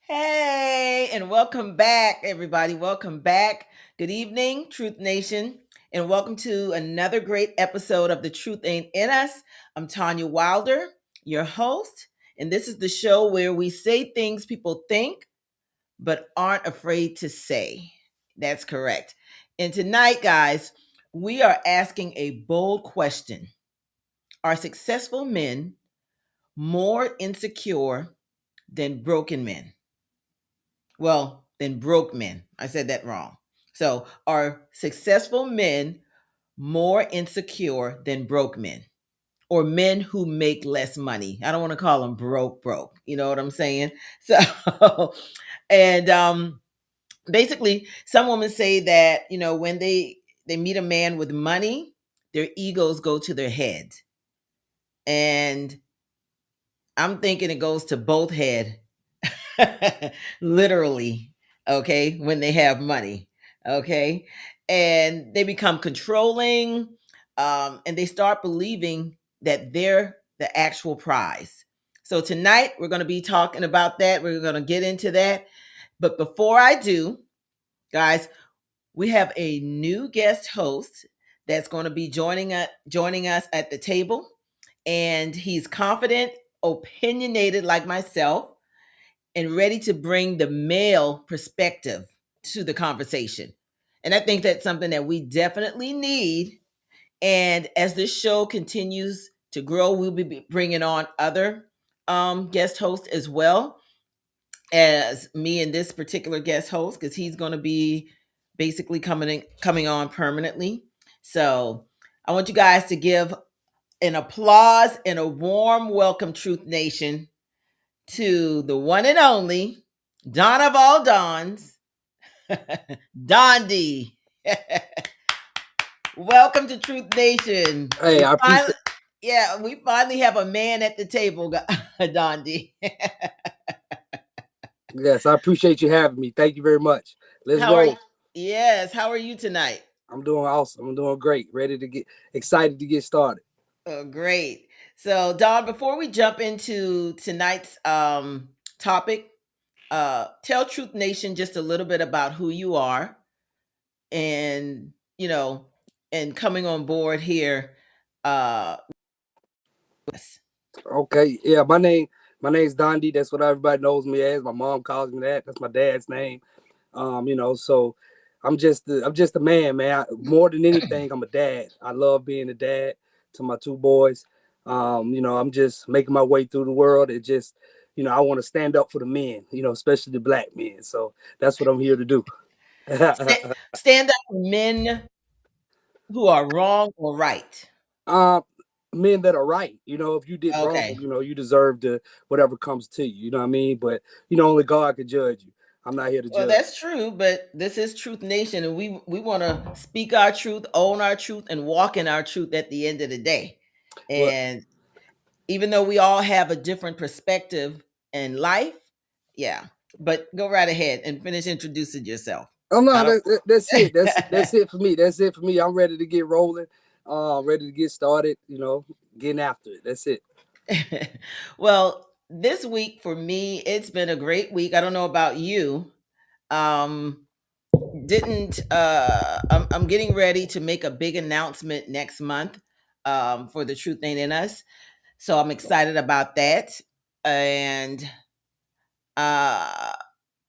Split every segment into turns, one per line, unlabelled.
Hey, and welcome back, everybody. Welcome back. Good evening, Truth Nation, and welcome to another great episode of The Truth Ain't in Us. I'm Tanya Wilder, your host, and this is the show where we say things people think but aren't afraid to say. That's correct. And tonight, guys, we are asking a bold question. Are successful men more insecure than broken men? Well, than broke men. I said that wrong. So, are successful men more insecure than broke men or men who make less money? I don't want to call them broke. You know what I'm saying? So, and basically, some women say that, when they meet a man with money, their egos go to their head. And I'm thinking it goes to both head. Literally, okay, when they have money, okay, and they become controlling, and they start believing that they're the actual prize. So tonight we're going to be talking about that. We're going to get into that, but before I do, guys, we have a new guest host that's going to be joining us at the table, and he's confident, opinionated like myself, and ready to bring the male perspective to the conversation. And I think that's something that we definitely need. And as this show continues to grow, we'll be bringing on other guest hosts as well as me and this particular guest host, because he's going to be basically coming on permanently. So I want you guys to give an applause and a warm welcome, Truth Nation, to the one and only Don of all Dons, Dondi. Welcome to Truth Nation.
Hey, I appreciate.
We finally have a man at the table, Dondi.
Yes, I appreciate you having me. Thank you very much. Let's
How are
roll.
you? Yes, how are you tonight?
I'm doing awesome. I'm doing great. Ready to get excited to get started.
Oh, great. So, Don, before we jump into tonight's topic, tell Truth Nation just a little bit about who you are, and and coming on board here. Yes.
Okay. Yeah, my name's Dondi. That's what everybody knows me as. My mom calls me that. That's my dad's name. So I'm just a man, man. More than anything, I'm a dad. I love being a dad to my two boys. I'm just making my way through the world. It just, I want to stand up for the men, especially the black men. So that's what I'm here to do.
Stand up for men who are wrong or right.
uh, Men that are right. If you did wrong,
Okay.
you deserve to whatever comes to you. You know what I mean? But only God can judge you. I'm not here to
Well,
judge.
that's true, but this is Truth Nation, and we want to speak our truth, own our truth, and walk in our truth at the end of the day.
Well,
And even though we all have a different perspective in life, yeah. But go right ahead and finish introducing yourself.
oh no,
I don't.
that's it. That's it for me. That's it for me. I'm ready to get rolling. Ready to get started. Getting after it. That's it.
Well, this week for me, it's been a great week. I don't know about you. Um, didn't I'm getting ready to make a big announcement next month for the Truth Ain't in Us. So I'm excited about that. And uh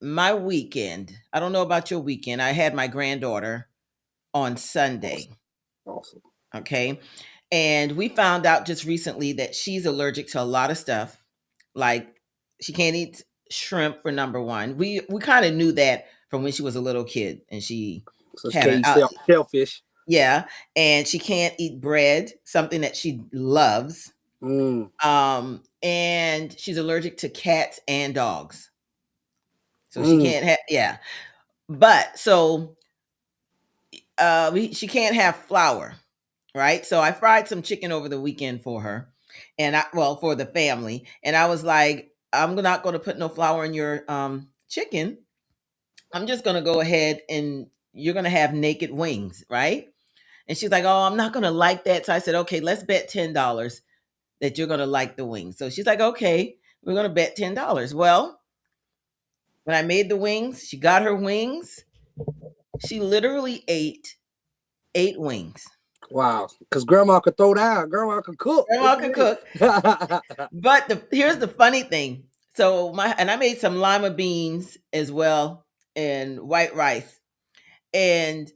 my weekend, I don't know about your weekend. I had my granddaughter on Sunday.
Awesome. Awesome.
Okay. And we found out just recently that she's allergic to a lot of stuff, like She can't eat shrimp for number one. We kind of knew that from when she was a little kid, and she
So she
had
can't
an
eat shellfish.
yeah, and she can't eat bread, something that she loves.
Mm,
And she's allergic to cats and dogs, so she
mm.
can't have yeah. But so she can't have flour, right? So I fried some chicken over the weekend for her, and for the family, and I was like, I'm not going to put no flour in your chicken. I'm just going to go ahead and you're going to have naked wings, right? And she's like, oh, I'm not going to like that. So I said, okay, let's bet $10 that you're going to like the wings. So she's like, okay, we're going to bet $10. Well, when I made the wings, she got her wings. She literally ate 8 wings.
Wow. Because grandma could throw down. Grandma could cook. What
Grandma
you
could
mean?
cook. But here's the funny thing. So I made some lima beans as well and white rice. And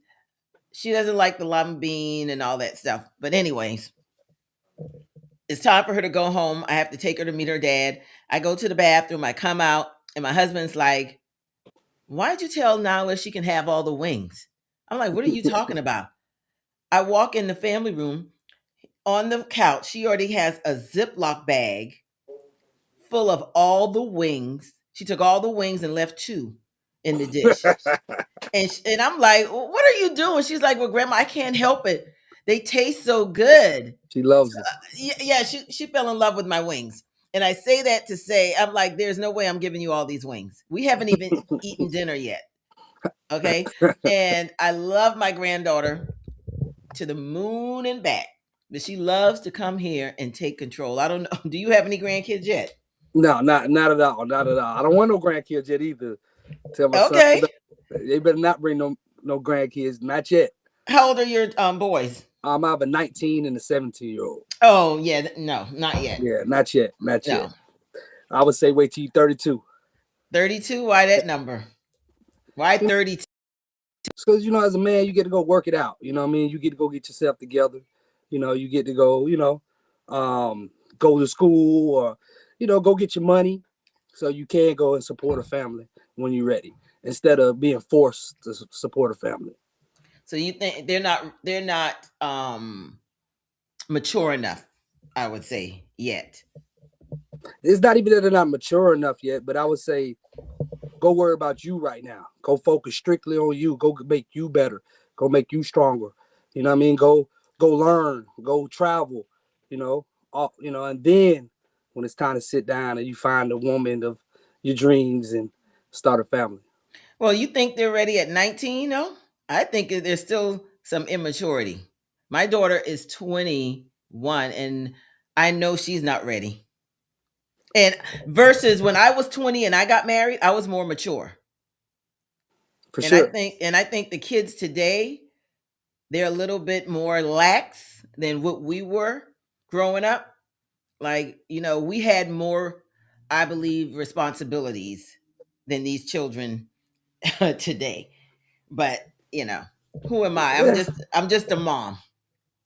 she doesn't like the lima bean and all that stuff. But anyways, it's time for her to go home. I have to take her to meet her dad. I go to the bathroom, I come out, and my husband's like, why'd you tell Nala she can have all the wings? I'm like, what are you talking about? I walk in the family room. On the couch, she already has a Ziploc bag full of all the wings. She took all the wings and left 2 in the dish. And I'm like, "Well, what are you doing?" She's like, well, Grandma, I can't help it. They taste so good.
She loves it.
Yeah, she fell in love with my wings. And I say that to say, I'm like, there's no way I'm giving you all these wings. We haven't even eaten dinner yet. Okay. And I love my granddaughter to the moon and back. But she loves to come here and take control. I don't know. Do you have any grandkids yet?
No, not at all. Not at all. I don't want no grandkids yet either. Tell my son
Okay.
they better not bring no grandkids. Not yet.
How old are your boys?
I have a 19 and a 17-year-old.
Oh, yeah. No, not yet.
Yeah, not yet. Not yet.
No.
I would say wait till you 32.
32? Why that number? Why 32?
Because as a man, you get to go work it out. You know what I mean? You get to go get yourself together. You get to go. Go to school or go get your money, so you can go and support a family when you're ready, instead of being forced to support a family.
So you think they're not mature enough, I would say, yet.
It's not even that they're not mature enough yet, but I would say go worry about you right now. Go focus strictly on you. Go make you better. Go make you stronger. You know what I mean? Go learn. Go travel. And then when it's time to sit down and you find the woman of your dreams and start a family.
Well, you think they're ready at 19, no? I think that there's still some immaturity. My daughter is 21 and I know she's not ready. And versus when I was 20 and I got married, I was more mature.
For
And I
sure.
think and I think the kids today, they're a little bit more lax than what we were growing up. Like, we had more, I believe, responsibilities than these children today. But, who am I? I'm
Yeah.
just a mom.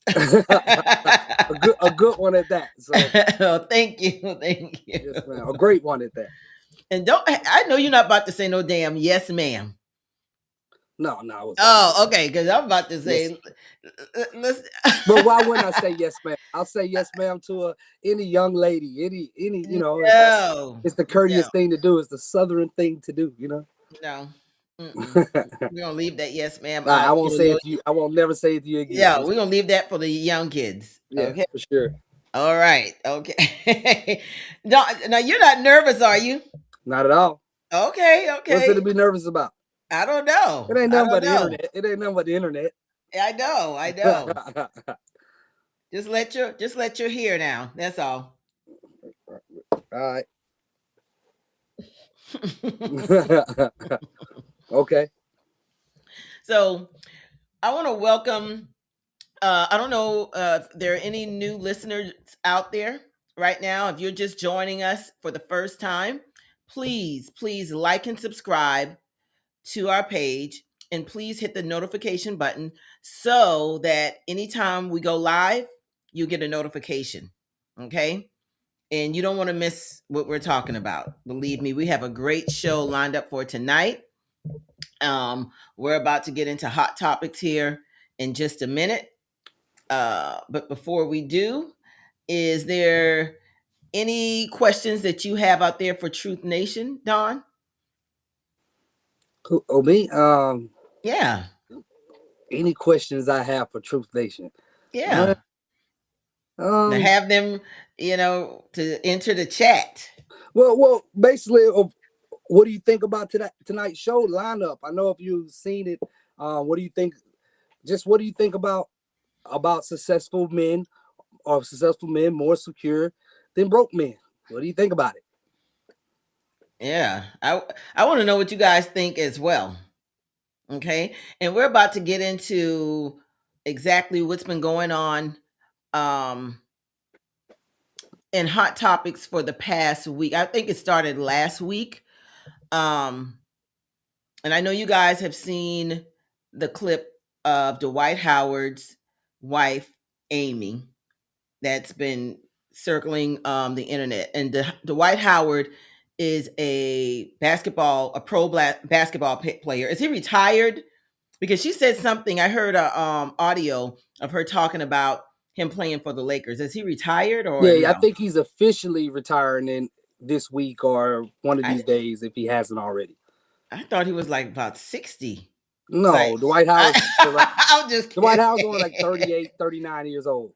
a good one at that. So
Oh, thank you. Thank you.
yes, man. A great one at that.
And I know you're not about to say no damn yes, ma'am.
No, I was about to say
Oh, okay, because I'm about to
yes.
say let's
But why wouldn't I say yes, ma'am? I'll say yes, ma'am, to any young lady, any that's
no.
it's the
No.
courteous thing to do. It's the southern thing to do.
No. Mm-mm. We're gonna leave that yes, ma'am
I
out for
won't
the
say
little.
it to you. I won't never say it to you again.
Yeah, we're gonna leave that for the young kids.
Yeah,
Okay.
for sure.
All right. Okay. Now you're not nervous, are you?
Not at all.
Okay.
What's it to
Okay.
be nervous about?
I don't know.
It ain't
I
nothing
don't
but the
know.
internet. It ain't nothing but the internet.
I know. I know.
All
Just let your hear now. That's all.
right. Okay.
So I want to welcome. I don't know if there are any new listeners out there right now. If you're just joining us for the first time, please like and subscribe to our page, and please hit the notification button so that anytime we go live, you get a notification. Okay. and you don't want to miss what we're talking about. Believe me, we have a great show lined up for tonight. We're about to get into hot topics here in just a minute. But before we do, is there any questions that you have out there for Truth Nation, Don?
Oh, me?
Yeah.
Any questions I have for Truth Nation? Uh,
Yeah. Now
um,
have them, to enter the chat.
well, basically, what do you think about tonight's show lineup? I know if you've seen it. What do you think? Just what do you think about successful men, or successful men more secure than broke men? What do you think about it?
Yeah. I want to know what you guys think as well. Okay. And we're about to get into exactly what's been going on um in hot topics for the past week. I think it started last week. Um and I know you guys have seen the clip of Dwight Howard's wife, Amy, that's been circling the internet. And Dwight Howard is a pro basketball player. Is he retired? Because she said something. I heard a audio of her talking about him playing for the Lakers. Is he retired or
Yeah, I
no?
think he's officially retiring in this week or one of these
I
days if he hasn't already.
I thought he was like about 60. Like
No, Dwight Howard's still right.
I'm just
Dwight
kidding.
Howard's only like 38, 39 years old.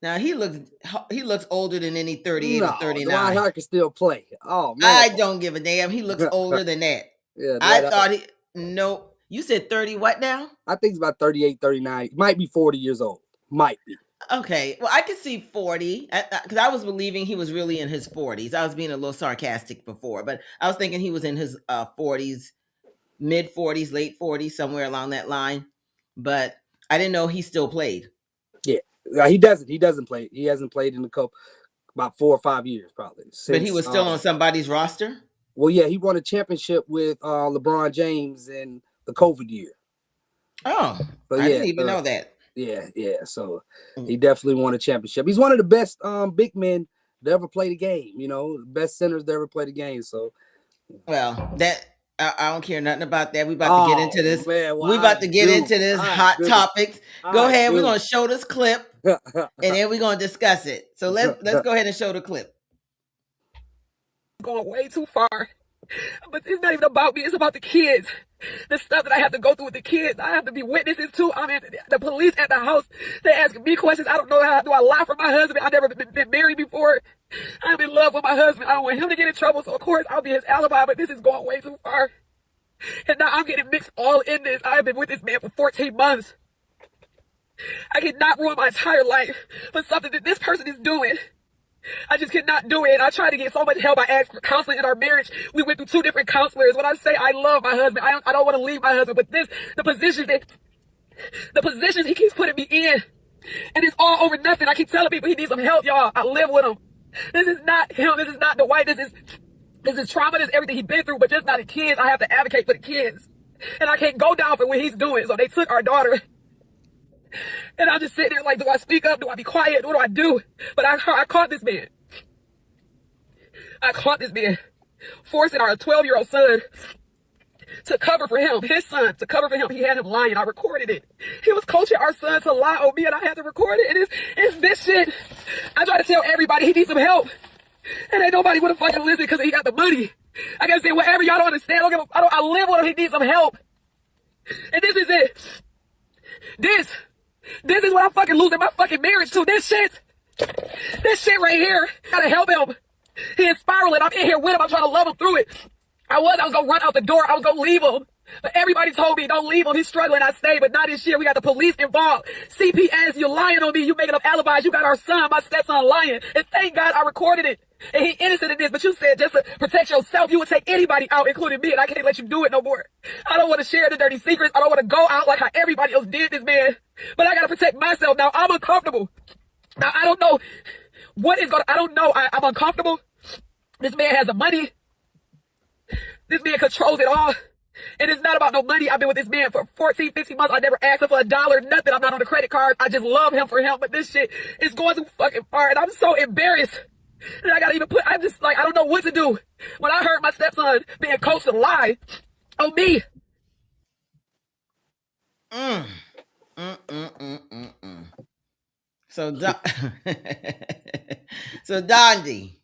Now he looks older than any 38 or
No, Dwight
39.
Howard can still play. Oh man.
I don't give a damn. He looks older than that.
Yeah,
I
Dwight Howard.
thought he no. You said 30 what now?
I think he's about 38, 39. Might be 40 years old. Might be.
Okay. Well, I could see 40 because I was believing he was really in his 40s. I was being a little sarcastic before, but I was thinking he was in his 40s, mid 40s, late 40s, somewhere along that line. But I didn't know he still played.
Yeah. He doesn't. He doesn't play. He hasn't played in a couple about 4 or 5 years probably.
But he
Since
was still on somebody's roster.
well, yeah, he won a championship with LeBron James in the COVID year.
Oh,
So
I
yeah,
didn't even know that.
yeah. So he definitely won a championship. He's one of the best big men to ever play the game. You know, best centers to ever play the game. So
well, that I don't care nothing about that. We about to get into this.
Man, well,
We about to get into this hot topics. Go ahead. We're gonna show this clip, and then we're gonna discuss it. So let's go ahead and show the clip.
Going way too far. But it's not even about me. It's about the kids. The stuff that I have to go through with the kids. I have to be witnesses too. I mean, the police at the house, they ask me questions. I don't know how do I lie for my husband. I've never been married before. I'm in love with my husband. I don't want him to get in trouble. So of course I'll be his alibi, but this is going way too far. And now I'm getting mixed all in this. I've been with this man for 14 months. I cannot ruin my entire life for something that this person is doing. I just cannot do it. I tried to get so much help. I asked for counseling in our marriage. We went through 2 different counselors. When I say I love my husband, I don't want to leave my husband. But the positions he keeps putting me in, and it's all over nothing. I keep telling people he needs some help, y'all. I live with him. This is not him. This is not the white. This is trauma. This is everything he's been through. But just not the kids. I have to advocate for the kids, and I can't go down for what he's doing. So they took our daughter. And I'm just sitting there like, do I speak up? Do I be quiet? What do I do? But I caught this man. I caught this man forcing our 12-year-old son to cover for him, his son, to cover for him. He had him lying. I recorded it. He was coaching our son to lie on me, and I had to record it. And it's this shit. I try to tell everybody he needs some help. And ain't nobody would have fucking listen because he got the money. I gotta say whatever y'all don't understand. I live with him. He needs some help. And this is it. This is what I'm fucking losing my fucking marriage to. This shit right here. Gotta help him. He is spiraling. I'm in here with him. I'm trying to love him through it. I was gonna run out the door. I was gonna leave him. But everybody told me, don't leave him. He's struggling. I stayed, but not this year. We got the police involved. CPS, you're lying on me. You making up alibis. You got our son, my stepson, lying. And thank God I recorded it. And he innocent in this, but you said just to protect yourself, you would take anybody out, including me, and I can't let you do it no more. I don't want to share the dirty secrets. I don't want to go out like how everybody else did this, man. But I got to protect myself. Now, I'm uncomfortable. Now, I don't know I don't know. I'm uncomfortable. This man has the money. This man controls it all. And it's not about no money. I've been with this man for 14, 15 months. I never asked him for $1, nothing. I'm not on the credit card. I just love him for him. But this shit is going too fucking far. And I'm so embarrassed. And I gotta even put, I'm just like, I don't know what to do. When I heard my stepson being coached to lie on me.
Mm. Mm, mm, mm, mm, mm. So, so Dondi,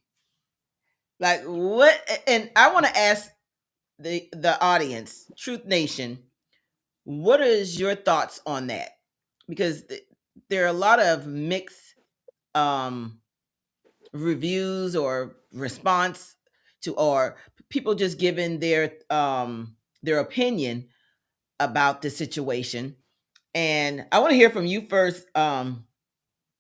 like what? And I want to ask the audience, Truth Nation, what is your thoughts on that? Because there are a lot of mixed um, reviews or response to, or people just giving their opinion about the situation. And I want to hear from you first,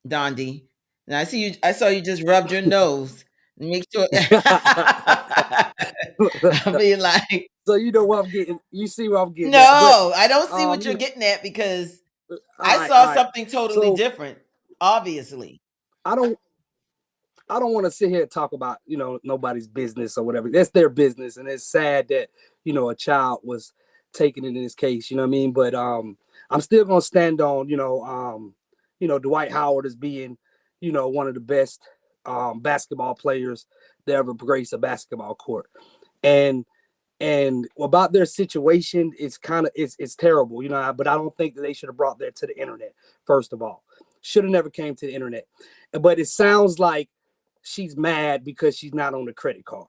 Dondi. And I see you. I saw you just rubbed your nose. Make sure. I mean, like,
So you know what I'm getting. You see what I'm getting at. But
no, I don't see what
you
you're
know,
getting at because
all
I
right,
saw
all right.
something totally
So
different. Obviously,
I don't I don't want to sit here and talk about, nobody's business or whatever. That's their business. And it's sad that, a child was taken in this case, you know what I mean? But I'm still gonna stand on, Dwight Howard as being, one of the best basketball players that ever graced a basketball court. And about their situation, it's kind of it's terrible, but I don't think that they should have brought that to the internet. First of all, should have never came to the internet. But it sounds like she's mad because she's not on the credit card.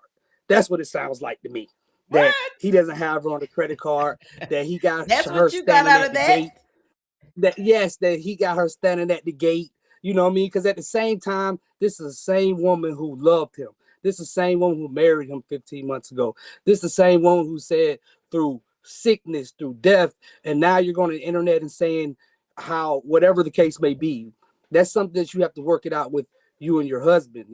That's what it sounds like to me,
what?
that he doesn't have her on the credit card, that he got
That's
her
what you got
standing
out
at
of
the
that?
gate, that yes, that he got her standing at the gate. You know what I mean? Because at the same time, this is the same woman who loved him. This is the same woman who married him 15 months ago. This is the same woman who said through sickness, through death, and now you're going to the internet and saying how whatever the case may be. That's something that you have to work it out with you and your husband.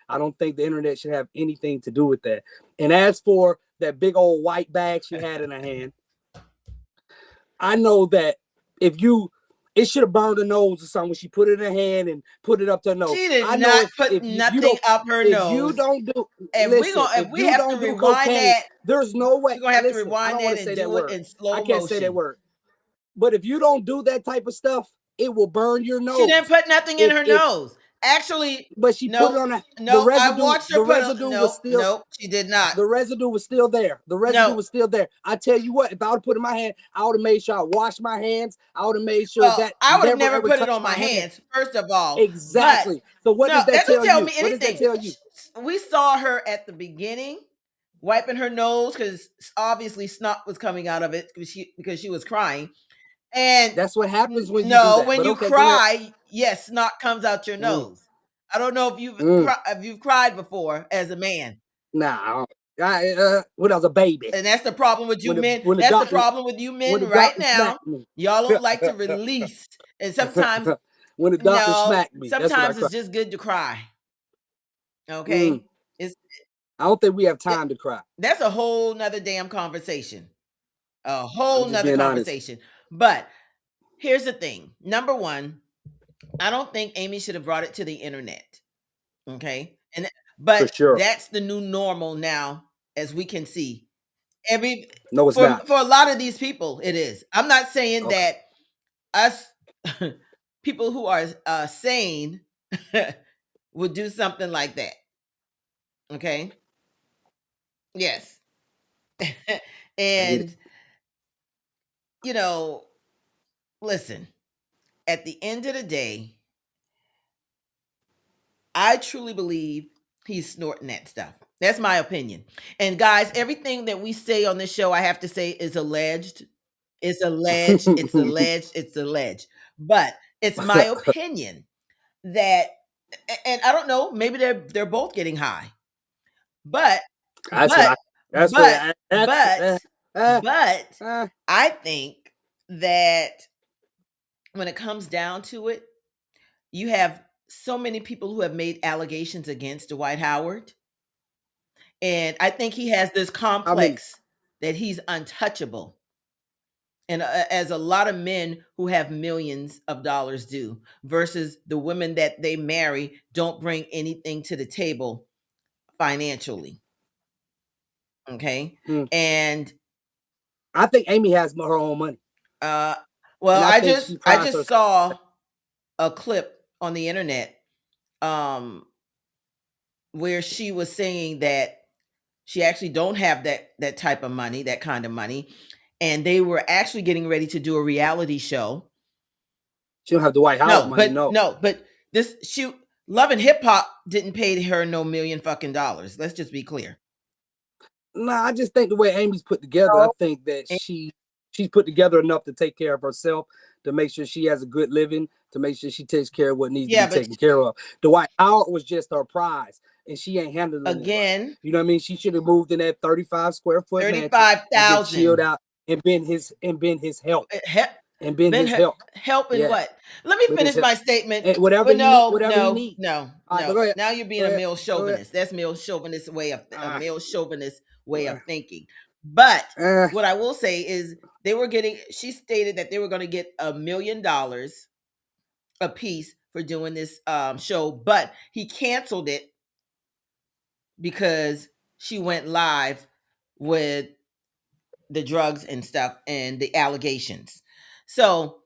I don't think the internet should have anything to do with that. And as for that big old white bag she had in her hand, I know that if you, it should have burned her nose or something when she put it in her hand and put it up to her nose.
She did
I know
not
if
put
if you
nothing
don't
up her
if you
nose.
don't do
If
listen, if
we
you
have to
don't do
rewind
cocaine,
that,
there's no way.
we're gonna have to
Listen, I
rewind
don't want
that
to
and
say that
do it
word.
in
I
slow
can't say that
motion.
word. But if you don't do that type of stuff, it will burn your
She didn't
nose.
put nothing in her
If
nose. Actually,
But she put
nope,
it on the
nope. I
residue.
watched her
The
put on.
residue was
Nope,
still
nope. She did not.
the residue was still there. The residue
No.
was still there. I tell you what, if I would have put it in my hand, I would have made sure I washed my hands. I would have made sure
Well,
that
I would have
never
never
ever
put it
touched
on my
my hand.
hands, first of all. But
Exactly. So what
no,
does that
that doesn't
tell
tell
you?
me
What does that
anything.
tell you?
We saw her at the beginning wiping her nose because obviously snot was coming out of it because she was crying. And
That's what happens when you do
no,
that.
when
But
you
okay, go ahead.
cry, yes, snot comes out your
Mm,
nose. I don't know
mm.
if you've cried before as a man.
Nah, when I was a baby,
And that's the problem with you
when the
men.
when the
That's the
doctor
problem with you
when
men
the
right
doctor
now.
smacked me.
Y'all don't like to release. And sometimes,
When the doctor
no,
smacked me, that's when I
sometimes
cried.
it's just good to cry.
Mm.
Okay? It's
I don't think we have
that,
time to cry.
that's a whole nother damn conversation. A whole
I'm just
nother
being honest.
conversation. But here's the thing. Number one, I don't think Amy should have brought it to the internet. Okay? And
For
but
sure.
that's the new normal now, as we can see. Every
No, it's not.
for a lot of these people, it is. I'm not saying
Okay.
that us people who are sane would do something like that. Okay. Yes.
I get it.
And you know, listen, at the end of the day, I truly believe he's snorting that stuff. That's my opinion. And guys, everything that we say on this show, I have to say is alleged. It's alleged, it's alleged, it's alleged. But it's my opinion that, and I don't know, maybe they're both getting high. But
That's what
but
I. That's what.
but
That's.
but
Uh.
I think that when it comes down to it, you have so many people who have made allegations against Dwight Howard. And I think he has this
I mean,
complex that he's untouchable. And as a lot of men who have millions of dollars do, versus the women that they marry don't bring anything to the table financially. Okay.
hmm,
And
I think Amy has her own money,
uh
and
well,
I think she
I
prides
just
herself.
saw a clip on the internet. Um where she was saying that she actually don't have that type of money, that kind of money, and they were actually getting ready to do a reality show.
She don't have Dwight Howard
No,
money,
but
no.
no, but this she Love and Hip Hop didn't pay her no million fucking dollars. Let's just be clear.
Nah, I just think the way Amy's put together, I
No.
think that she's put together enough to take care of herself, to make sure she has a good living, to make sure she takes care of what needs to
Yeah,
be
but
taken care of. Dwight Howard was just her prize, and she ain't handling it right.
again,
You know what I mean? She should have moved in that 35 square foot mansion and just chilled
35,000.
out and been his help. And been
Been
his help.
helping
Yeah.
what? Let me
Been his
finish
help.
my statement.
And whatever
But
he need,
no,
whatever he
no,
need.
no,
All right, but
no.
go ahead.
Now you're being
Go
a
ahead.
male
Go ahead.
chauvinist. That's male chauvinist way of a
Ah,
male chauvinist way of thinking. But
eh,
what I will say is she stated that they were going to get $1 million a piece for doing this show, but he canceled it because she went live with the drugs and stuff and the allegations. So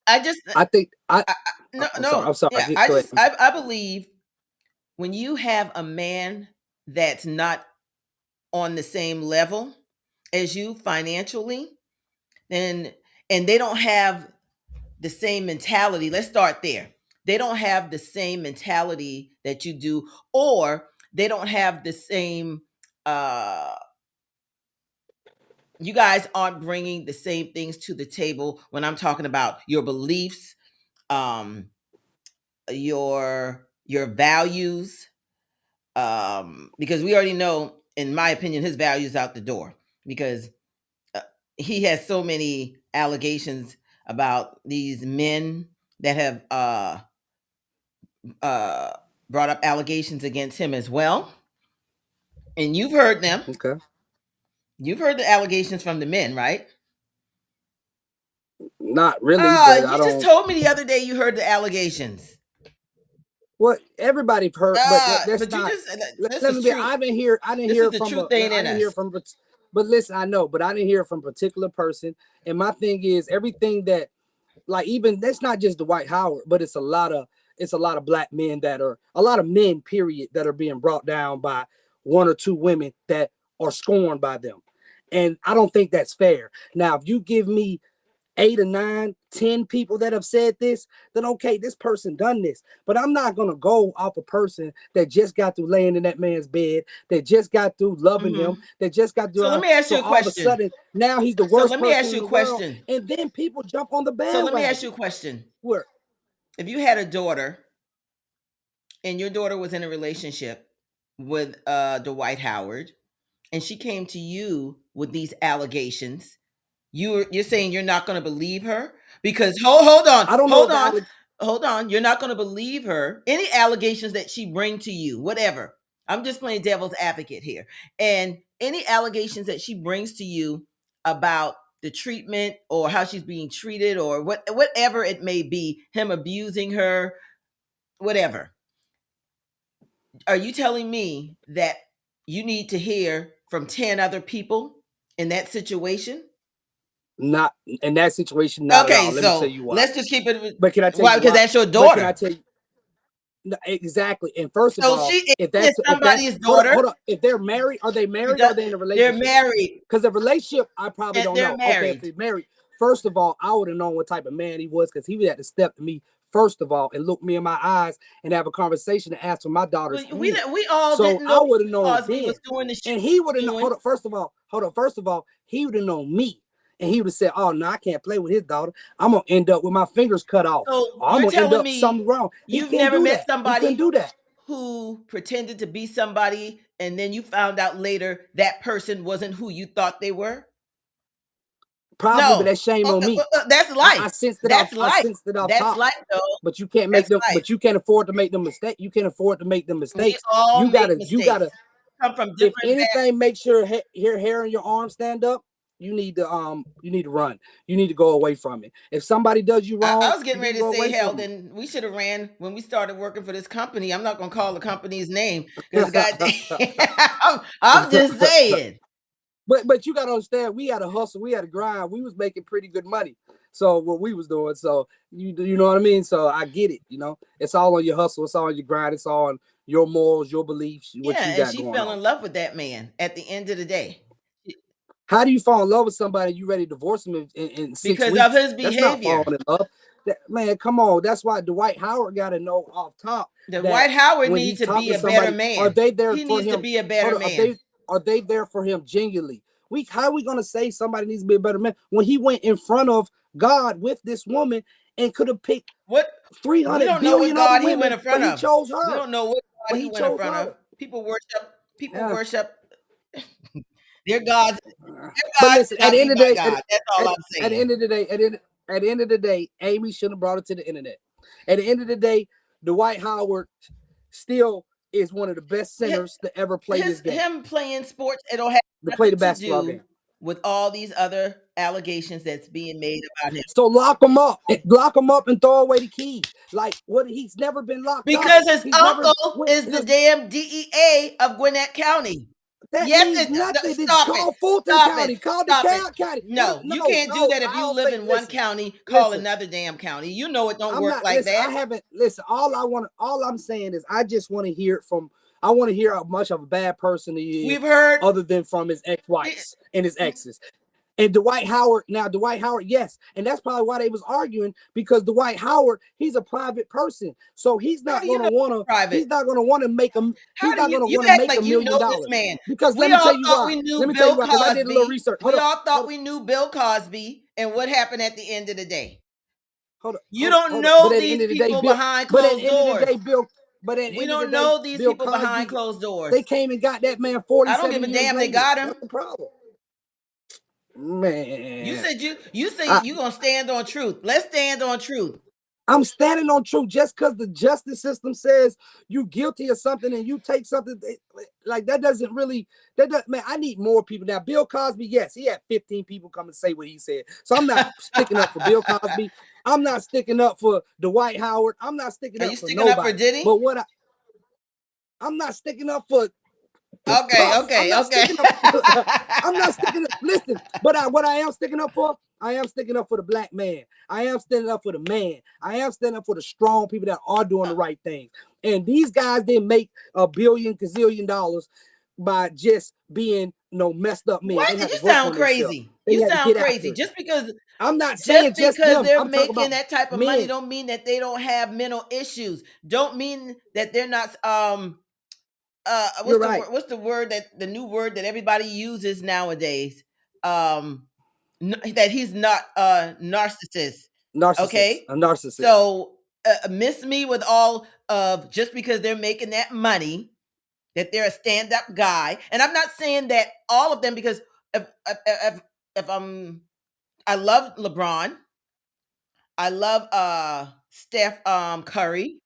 I just
I think
no,
I'm sorry.
no,
I'm sorry.
yeah,
Go ahead. I'm sorry.
I believe when you have a man that's not on the same level as you financially, then and they don't have the same mentality. Let's start there. They don't have the same mentality that you do, or they don't have the same you guys aren't bringing the same things to the table when I'm talking about your beliefs, um your values, because we already know, in my opinion, his values out the door, because uh, he has so many allegations about these men that have uh brought up allegations against him as well, and you've heard them.
Okay.
You've heard the allegations from the men, right?
Not really, but I
You just
don't.
told me the other day you heard the allegations.
Well, everybody heard, but that's
But you
not.
just this
Let
is
me be.
truth.
I didn't
This
hear
is
it
the
from
truth ain't
I
in
didn't hear
us.
from. But listen, I know, but I didn't hear from a particular person. And my thing is everything that, like, even that's not just Dwight Howard, but it's a lot of black men that are a lot of men, period, that are being brought down by one or two women that are scorned by them. And I don't think that's fair. Now, if you give me 8 or 9, 10 people that have said this, then okay, this person done this. But I'm not gonna go off a person that just got through laying in that man's bed, that just got through loving him, that just got
So let
through.
me ask
So
you a
all of a
question.
sudden, now he's the
So
worst
let me
person
ask
in
you a
the world,
question.
and then people jump on the
So let me ask you
bandwagon.
a question.
Where
If you had a daughter and your daughter was in a relationship with Dwight Howard, and she came to you with these allegations, you're saying you're not going to believe her? Because hold on,
I don't know
hold
if the
on, hold on. You're not going to believe her. Any allegations that she bring to you, whatever. I'm just playing devil's advocate here. And any allegations that she brings to you about the treatment or how she's being treated or whatever it may be, him abusing her, whatever. Are you telling me that you need to hear from 10 other people in that situation?
not in that situation, not at
Okay,
all. Let me tell
so
you why.
let's just keep it.
But can I tell
Why?
you
Because
why?
that's your
But can I
daughter.
tell you no, exactly? And first of
So
all,
she
if
is
that's if that
somebody's
hold up,
daughter.
hold up. If they're married, are they
She
married or
does,
are they in a
they're
relationship?
married.
Because a relationship, I probably
And
don't
they're
know. Okay, if
married.
they're married, first of all, I would have known what type of man he was because he would have to step to me first of all and look me in my eyes and have a conversation and ask for my daughter's hand.
We all
So
didn't know
I would have known
Cosby
then,
was doing the shit
and
he
he
was
would have known.
doing.
Hold up. First of all, he would have known me. And he would have said, "Oh no, I can't play with his daughter. I'm gonna end up with my fingers cut off.
So
Or I'm
you're
gonna end
telling
up something
me
wrong." He
you've
can't
never
do
met
that. He couldn't
somebody
do that.
who pretended to be somebody, and then you found out later that person wasn't who you thought they were?
Probably, but
No.
that's shame on me.
That's
I
life.
sensed it off.
That's
I
life.
sensed it off
That's
top.
life, though.
But you can't make
That's
them.
life.
But you can't afford to make them mistake. You can't afford to make them
We
mistakes.
all
You
make
gotta. You
mistakes.
gotta.
Come from
If
different
anything makes your hair in your arm stand up, you need to run. You need to go away from it. If somebody does you
I
wrong,
was
you
getting
need to
ready to
go
say,
away
hell,
from
then we should have ran when we started working for this company. I'm not gonna call the company's name because God,
it.
I'm just saying.
But you gotta understand, we had to hustle, we had to grind. We was making pretty good money. So what we was doing. So you know what I mean? So I get it, you know. It's all on your hustle, it's all on your grind, it's all on your morals, your beliefs, what
Yeah,
you
and
got
she
going
fell
on.
in love with that man at the end of the day.
How do you fall in love with somebody you ready to divorce him in 6
Because of
weeks?
his
That's not falling
behavior.
in love. Man, come on. That's why Dwight Howard got to know off top
The
that
Dwight Howard
when
needs
he's
to be
talking to
a better
somebody, are
man.
they there
He
for
needs to
him?
be a better
Hold on,
man.
are they there for him genuinely? How are we gonna say somebody needs to be a better man when he went in front of God with this woman and could have picked
What? We
300
don't know what
billion other
God he went
women,
in
but
front
he
of.
chose
We
her.
don't know what God
But
he
he
went in
chose
front of.
her.
People worship. People
Yeah.
worship their gods. Their
But
gods
listen, at
cannot
the
be
end of
my
the day,
God. That's all I'm
at the
saying.
end of the day, at the end of the day, Amy shouldn't have brought it to the internet. At the end of the day, Dwight Howard still is one of the best centers to ever play this game,
Him playing sports, it don't have
to play the
nothing to
basketball
do
game.
with all these other allegations that's being made about him.
So lock him up, and throw away the keys. Like what? He's never been locked up.
Because his
He's never.
uncle is the
Listen,
damn DEA of Gwinnett County.
that
Yes,
means nothing.
stop it.
Call Fulton
Stop it.
County. Call
Stop it.
DeKalb County. What?
No, you
No,
can't do
no.
that if
I
you
don't
live
think.
in one
Listen,
county, call
listen.
another damn county. You know it don't
I'm
work
not.
like
Listen,
that.
I haven't. Listen, all I'm saying is, I just want to hear it from. I want to hear how much of a bad person he is,
We've heard
other than from his ex-wives and his exes. And Dwight Howard, yes, and that's probably why they was arguing, because Dwight Howard, he's a private person, so he's
how
not
do you
gonna
know
wanna,
private?
he's not gonna wanna make him,
How
he's
do
not gonna
you
wanna
act
make
like
$1
you
million.
know this man?
Because let
We
me tell
all
you
thought
why.
we knew
Let me tell you
Bill
why, because I did a little
Cosby.
research.
We all thought we knew Bill Cosby, and what happened at the end of the day? You don't
Hold on. But
know
at the end
these
of the day,
people behind
but at the
closed
end of the
doors.
day, Bill, but at the
We
end of the
don't
day,
know these
Bill
people behind
Cosby,
closed doors.
they came and got that man
I don't give
47
a
years
damn. They
later.
got
That's
him.
the problem.
You
Man.
said you say you gonna stand on truth. Let's stand on truth.
I'm standing on truth. Just because the justice system says you guilty of something and you take something, like that doesn't really, man, I need more people. Now, Bill Cosby, yes, he had 15 people come and say what he said. So I'm not sticking up for Bill Cosby. I'm not sticking up for Dwight Howard. I'm not sticking
Are
up
you
for
sticking up for
nobody.
Diddy?
But I'm not sticking up for
Okay,
Puff. I'm
okay,
not
okay.
sticking up. I'm not sticking up. Listen, but what I am sticking up for, I am sticking up for the black man. I am standing up for the man. I am standing up for the strong people that are doing the right things. And these guys didn't make $1 billion, gazillion dollars by just being messed up men.
What?
They had
You
to work
sound
on themselves.
crazy.
They
You
had to
sound
get
crazy.
after it.
Just because
I'm not
just
saying just
because
them.
they're
I'm talking
making
about
that type of money
men.
don't mean that they don't have mental issues. Don't mean that they're not
You're right.
what's the word that the new word that everybody uses nowadays? That he's not a narcissist.
Narcissist.
Okay?
A narcissist.
So miss me with all of just because they're making that money that they're a stand-up guy. And I'm not saying that all of them, because if I love LeBron, I love Steph Curry.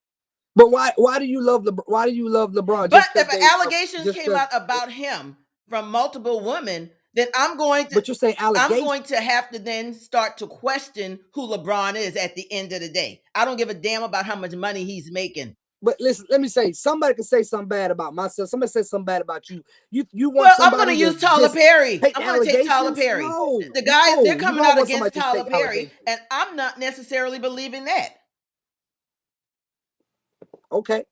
But why do you love LeBron?
But
Just because
if
they
allegations
just
came
because
out about him from multiple women, then
but you're saying
I'm
allegations.
going to have to then start to question who LeBron is at the end of the day. I don't give a damn about how much money he's making.
But listen, let me say, somebody can say something bad about myself. Somebody say something bad about you. You want
Well, I'm going to
somebody to
use Tyler
just
Perry.
take
I'm
the
going to take Tyler
allegations?
Perry.
No,
The guys, they're
no. You
coming
don't
out
want somebody
against
to
Tyler
take
Perry,
allegations.
and I'm not necessarily believing that.
Okay,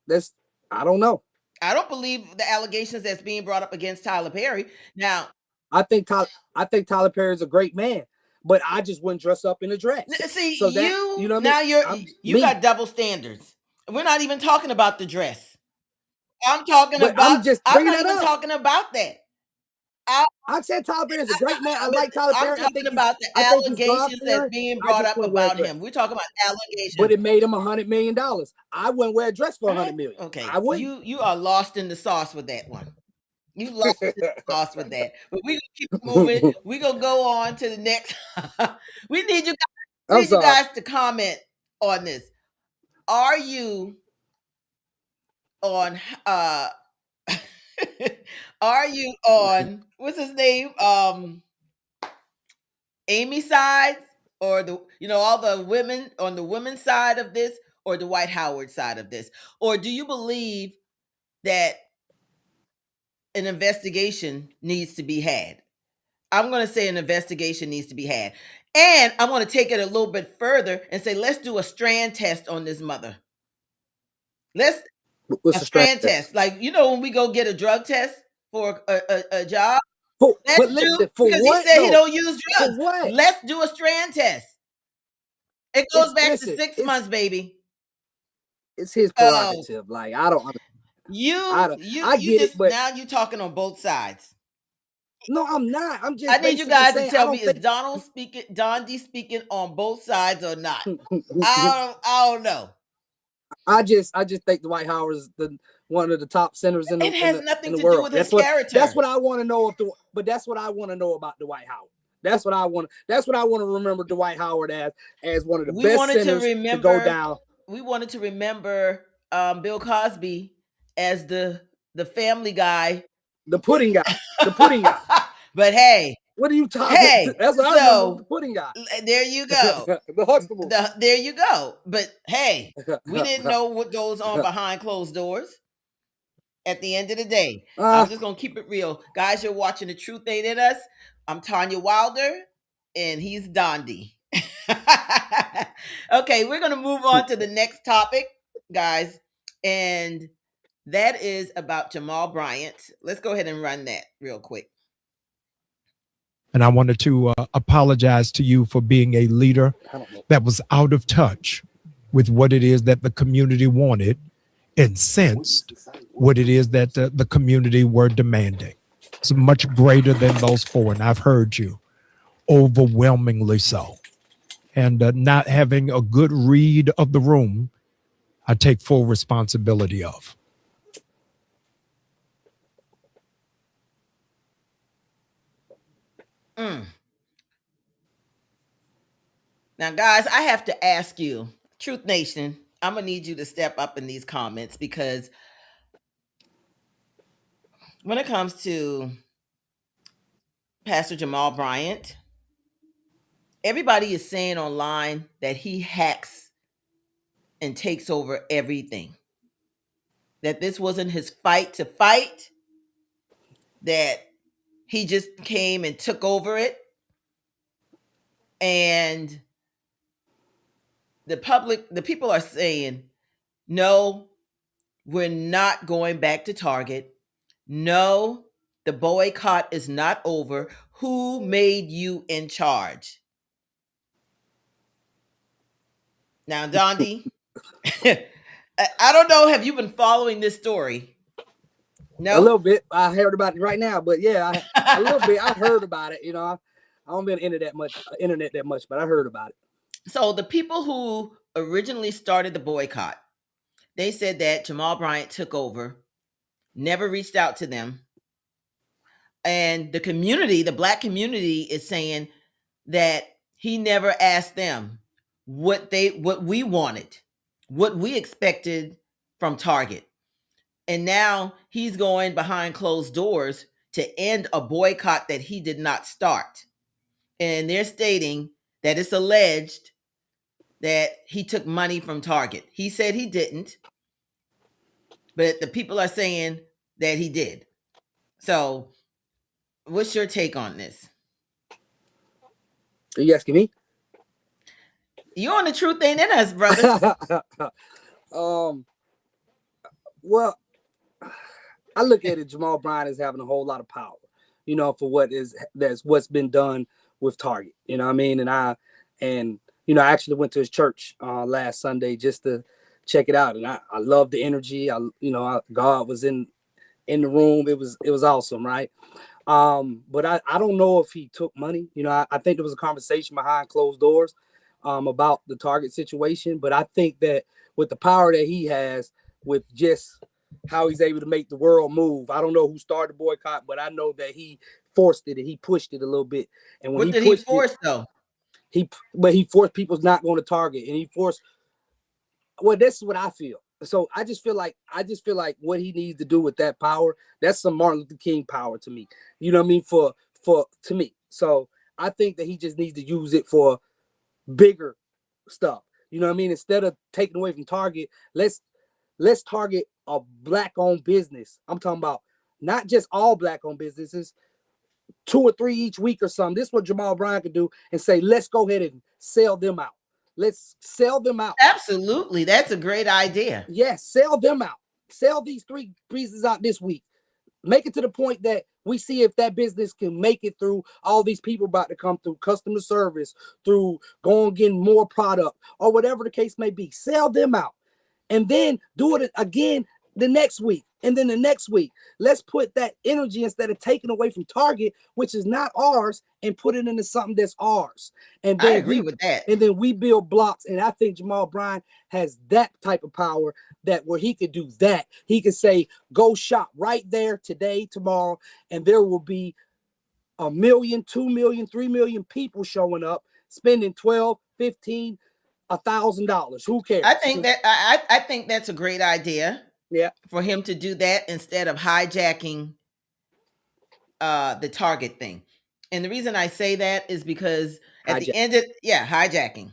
I don't know.
I don't believe the allegations that's being brought up against Tyler Perry. Now,
I think Tyler Perry is a great man, but I just wouldn't dress up in a dress.
see,
So that, you know what I mean?
you got double standards. We're not even talking about the dress.
But I'm just
I'm
bringing
not
that
even
up.
talking about that. I,
I said Tyler Perry is a great man. I like Tyler
I'm
Perry.
talking about the
I think he's God
allegations that's
fearing.
being
I
brought
just
up
wouldn't wear a
about
dress.
him. We're talking about
But
allegations.
it made him $100 million. I wouldn't wear a dress for $100 million.
Okay,
I wouldn't.
you are lost in the sauce with that one. You lost in the sauce with that. But we gonna keep moving. We gonna go on to the next. we need you. We
I'm
need you
sorry.
guys to comment on this. Are you on? Are you on? What's his name? Amy side, or all the women on the women's side of this, or the Dwight Howard side of this, or do you believe that an investigation needs to be had? I'm going to say an investigation needs to be had. And I'm going to take it a little bit further and say, let's do a strand test on this mother. Let's
What's
a
the strand
strand
test?
test. Like, when we go get a drug test for a job,
But
let's do,
listen, for
because he
what
said he
though?
don't use
For
drugs.
what?
Let's do a strand test. It goes back to
Listen,
6 months, baby.
it's his
Oh,
prerogative. Like I don't I
you
get it,
just
but
now you talking on both sides.
no, I'm not. I'm
I
just
need you
basically
guys to
saying I
tell me,
don't
is
think
Dondi speaking on both sides or not? I don't know.
I just think Dwight Howard is one of the top centers in
It has
in
nothing
the
to do
world.
with his
That's
character.
what I want to know but that's what I want to know about Dwight Howard. That's what I want to remember Dwight Howard as one of the
We
best
wanted to
centers to go
remember.
down.
We wanted to remember Bill Cosby as the Family Guy.
The pudding guy. The pudding guy.
But hey,
What are you talking? That's what I remember, the
so
pudding guy.
there you go.
The Huxtable.
There you go. But hey, we didn't know what goes on behind closed doors. At the end of the day, I'm just gonna keep it real, guys. You're watching The Truth Ain't in Us. I'm Tanya Wilder, and he's Dondi. Okay, we're gonna move on to the next topic, guys, and that is about Jamal Bryant. Let's go ahead and run that real quick.
And I wanted to apologize to you for being a leader that was out of touch with what it is that the community wanted and sensed what it is that the community were demanding. It's much greater than those four. And I've heard you overwhelmingly so. And not having a good read of the room, I take full responsibility of.
Now, guys, I have to ask you, Truth Nation, I'm going to need you to step up in these comments, because when it comes to Pastor Jamal Bryant, everybody is saying online that he hacks and takes over everything. That this wasn't his fight to fight, that he just came and took over it. And the people are saying, no, we're not going back to Target. No, the boycott is not over. Who made you in charge? Now, Dondi, I don't know. Have you been following this story? No?
A little bit. I heard about it right now, but yeah, a little bit. I heard about it. I don't been into internet that much, but I heard about it.
So the people who originally started the boycott, they said that Jamal Bryant took over, never reached out to them. And the community, the Black community, is saying that he never asked them what we wanted, what we expected from Target. And now he's going behind closed doors to end a boycott that he did not start. And they're stating that it's alleged that he took money from Target. He said he didn't, but the people are saying that he did. So, what's your take on this?
Are you asking me?
You on The Truth Ain't in Us, brother.
Well, I look at it, Jamal Bryant is having a whole lot of power, for what's been done with Target. You know what I mean? And I actually went to his church last Sunday just to check it out. And I love the energy. God was in the room. It was awesome, right? But I don't know if he took money. I think there was a conversation behind closed doors about the Target situation. But I think that with the power that he has, with just how he's able to make the world move, I don't know who started the boycott, but I know that he forced it and he pushed it a little bit. And when
What did he force, though?
He forced people's not going to Target, and he forced. Well, this is what I feel. So I just feel like what he needs to do with that power, that's some Martin Luther King power to me. You know what I mean? To me. So I think that he just needs to use it for bigger stuff. You know what I mean? Instead of taking away from Target, let's target a Black-owned business. I'm talking about not just all Black-owned businesses, 2 or 3 each week or something. This is what Jamal Bryant could do and say, let's go ahead and sell them out. Let's sell them out.
Absolutely. That's a great idea.
Yes, sell them out. Sell these 3 pieces out this week. Make it to the point that we see if that business can make it through all these people about to come through customer service, through going getting more product, or whatever the case may be. Sell them out. And then do it again the next week. And then the next week. Let's put that energy, instead of taking away from Target, which is not ours, and put it into something that's ours. And then
I agree with that.
And then we build blocks. And I think Jamal Bryant has that type of power, that where he could do that. He could say, go shop right there today, tomorrow, and there will be 1 million, 2 million, 3 million people showing up, spending 12, 15, $1,000. Who cares?
I think that I think that's a great idea.
Yeah.
For him to do that instead of hijacking the Target thing. And the reason I say that is because at the end of hijacking.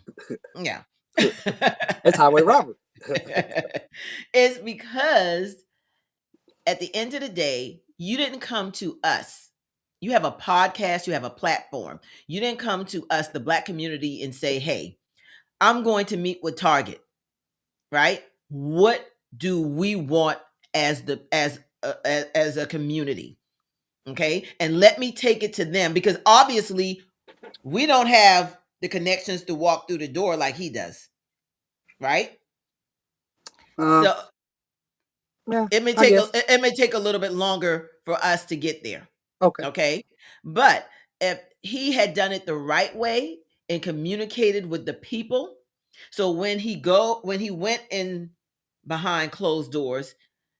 Yeah.
That's highway robbery.
It's because at the end of the day, you didn't come to us. You have a podcast, you have a platform. You didn't come to us, the Black community, and say, hey, I'm going to meet with Target, right? What do we want as a community? Okay, and let me take it to them, because obviously we don't have the connections to walk through the door like he does, right? So
yeah,
it may take a little bit longer for us to get there. Okay, but if he had done it the right way and communicated with the people, so when he went in behind closed doors,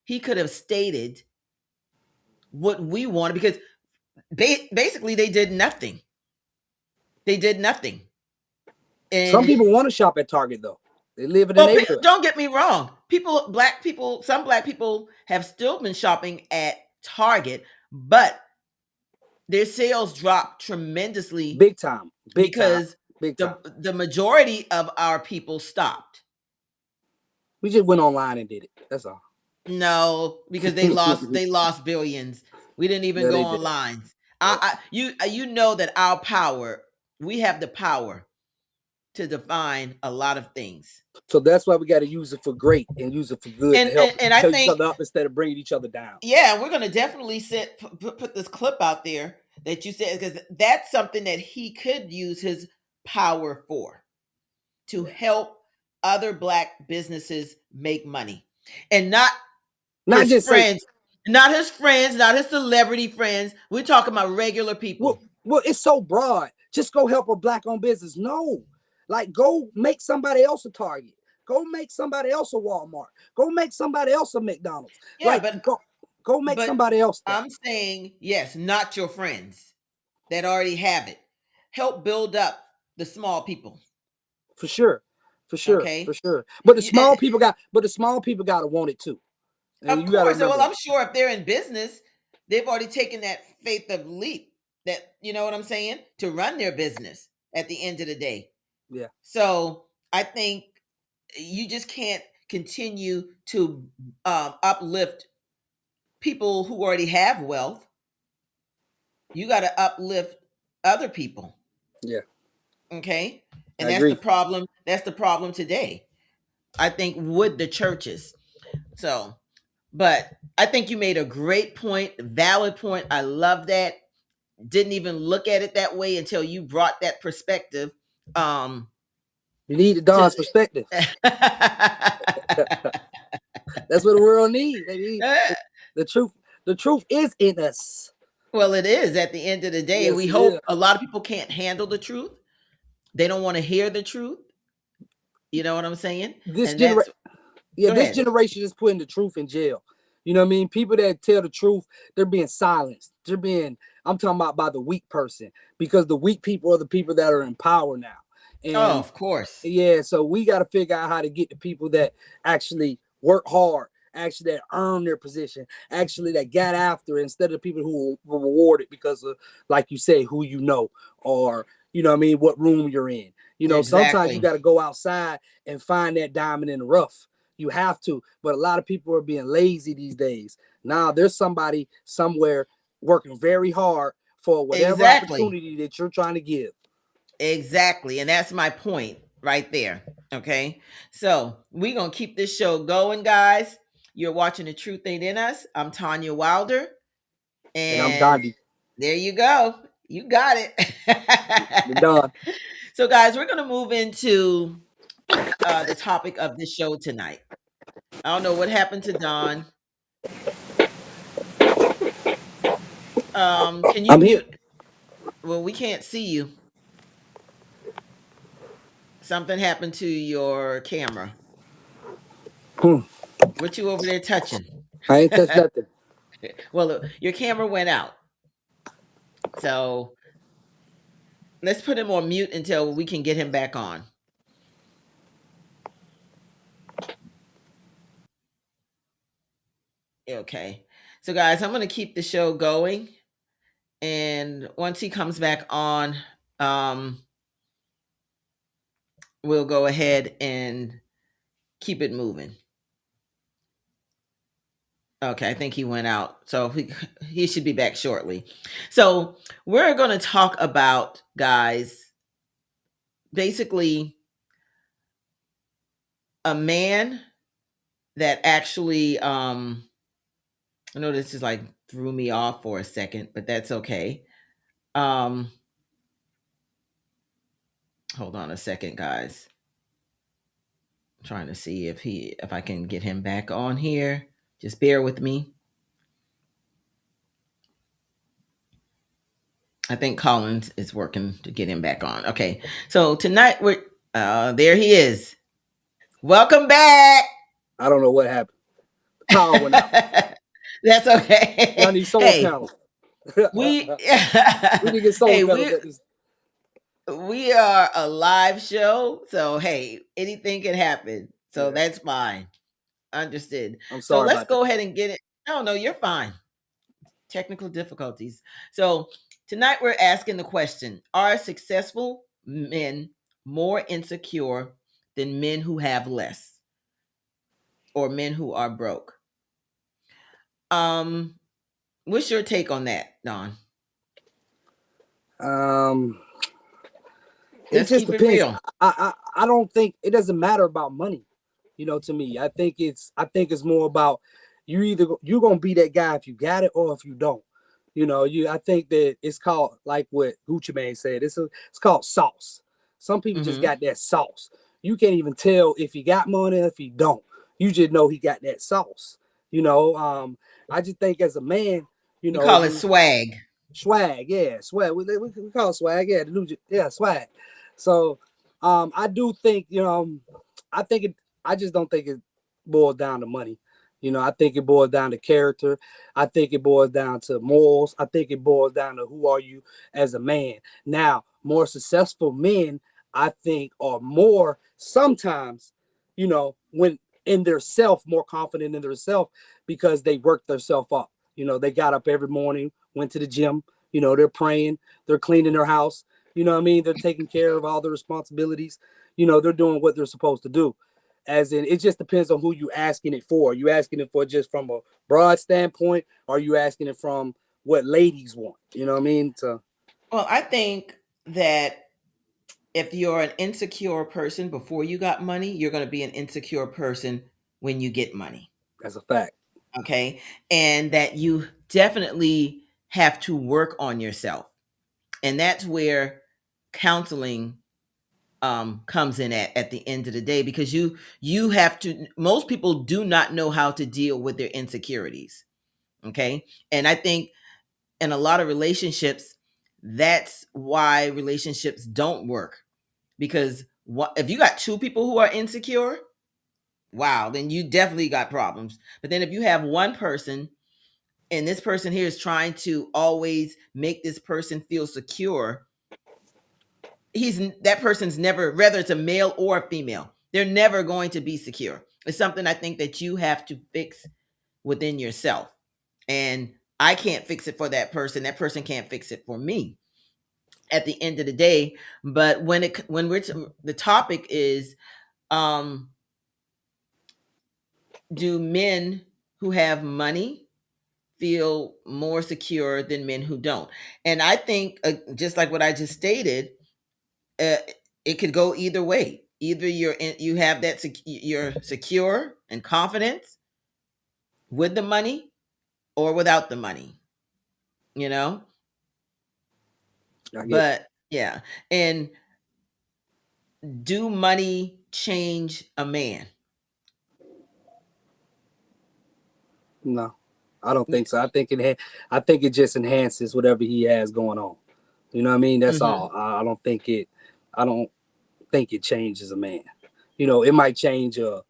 he could have stated what we wanted, because basically they did nothing. They did nothing. And
some people want to shop at Target, though. They live in the neighborhood.
Don't get me wrong. Some black people have still been shopping at Target, but their sales dropped tremendously.
Big time.
Because the majority of our people stopped.
We just went online and did it. That's all.
No, because they lost billions. We didn't even go online. You know that our power, we have the power to define a lot of things.
So that's why we got to use it for great and use it for good,
and
to help
and I think
each other up instead of bringing each other down.
Yeah, we're going to definitely put this clip out there that you said, because that's something that he could use his power for, to help other black businesses make money, and not his friends, not his celebrity friends. We're talking about regular people.
Well, it's so broad. Just go help a black-owned business. No, like go make somebody else a Target. Go make somebody else a Walmart. Go make somebody else a McDonald's.
Yeah, like, but
go make somebody else that.
I'm saying, yes, not your friends that already have it. Help build up the small people.
For sure. Okay? For sure. But the small people got to want it too.
And of course. Well, I'm sure if they're in business, they've already taken that faith of leap, that, you know what I'm saying, to run their business at the end of the day.
Yeah.
So I think you just can't continue to uplift people who already have wealth. You got to uplift other people.
Yeah.
Okay. And that's the problem. That's the problem today, I think, with the churches. So, but I think you made a great point, valid point. I love that. Didn't even look at it that way until you brought that perspective.
You need the Don's perspective. That's what the world needs. They need the truth. The truth is in us.
Well, it is at the end of the day. Yes, we hope a lot of people can't handle the truth. They don't want to hear the truth. You know what I'm saying?
This generation is putting the truth in jail. You know what I mean? People that tell the truth, they're being silenced. I'm talking about by the weak person, because the weak people are the people that are in power now. And,
of course.
Yeah, so we got to figure out how to get the people that actually work hard, actually that earn their position, actually that got after it, instead of people who were rewarded because of, like you say, who you know, or, you know what I mean, what room you're in. You know, Sometimes you got to go outside and find that diamond in the rough. You have to, but a lot of people are being lazy these days. Now there's somebody somewhere working very hard for whatever
Exactly.
opportunity that you're trying to give.
Exactly. And that's my point right there. Okay. So we're going to keep this show going, guys. You're watching The Truth Ain't in Us. I'm Tanya Wilder.
And I'm
And
Dondi.
there you go. You got
We're
it.
done.
So, guys, we're going to move into the topic of this show tonight. I don't know what happened to Don. Can you
I'm here.
mute? Well, we can't see you. Something happened to your camera.
Hmm.
What you over there touching?
I ain't touched nothing.
Well, your camera went out. So let's put him on mute until we can get him back on. Okay. So, guys, I'm going to keep the show going. And once he comes back on, we'll go ahead and keep it moving. Okay, I think he went out. So he should be back shortly. So we're going to talk about, guys, basically a man that actually, I know this is like threw me off for a second, but that's okay. Hold on a second, guys. I'm trying to see if I can get him back on here. Just bear with me. I think Collins is working to get him back on. Okay. So tonight we're there he is. Welcome back.
I don't know what happened. The power went out.
That's
Y'all
okay.
need solar
Hey,
panels.
we
We need to get solar
hey,
panels at this.
we are a live show, so hey, anything can happen. So
Yeah.
that's fine. Understood.
I'm
So
sorry
let's
about that.
go ahead and get it. No, you're fine. Technical difficulties. So tonight we're asking the question: are successful men more insecure than men who have less, or men who are broke? Um, what's your take on that, Don?
Um, it
Let's
just
keep it
depends.
real.
I don't think it doesn't matter about money. To me, I think it's more about you're gonna be that guy if you got it or if you don't. I think that it's called, like what Gucci Mane said. It's called sauce. Some people just
Mm-hmm.
got that sauce. You can't even tell if he got money or if he don't. You just know he got that sauce. I just think as a man,
You call it
you
swag.
swag, yeah, swag. We call it swag, yeah, swag. So, I do think, I think it. I just don't think it boils down to money. I think it boils down to character. I think it boils down to morals. I think it boils down to who are you as a man. Now, more successful men, I think, are more sometimes, when in their self, more confident in their self because they worked their self up. They got up every morning, went to the gym. They're praying, they're cleaning their house. You know what I mean? They're taking care of all the responsibilities. They're doing what they're supposed to do. As in, it just depends on who you asking it for. Are you asking it for just from a broad standpoint, or are you asking it from what ladies want? You know what I mean? So,
Well, I think that if you're an insecure person before you got money, you're going to be an insecure person when you get money.
that's a fact.
Okay. And that you definitely have to work on yourself. And that's where counseling comes in at the end of the day, because you have to, most people do not know how to deal with their insecurities. Okay. And I think in a lot of relationships, that's why relationships don't work, because if you got two people who are insecure, wow, then you definitely got problems. But then if you have one person, and this person here is trying to always make this person feel secure, that person's never, whether it's a male or a female, they're never going to be secure. It's something I think that you have to fix within yourself. And I can't fix it for that person. That person can't fix it for me at the end of the day. But when we're the topic is, do men who have money feel more secure than men who don't. And I think, just like what I just stated, uh, it could go either way. Either you have that you're secure and confident with the money, or without the money. You know,
I get
but yeah. And do money change a man?
no. I don't think so. I think it just enhances whatever he has going on. You know what I mean? That's
Hmm.
all. I don't think it. I don't think it changes a man. You know, it might change a,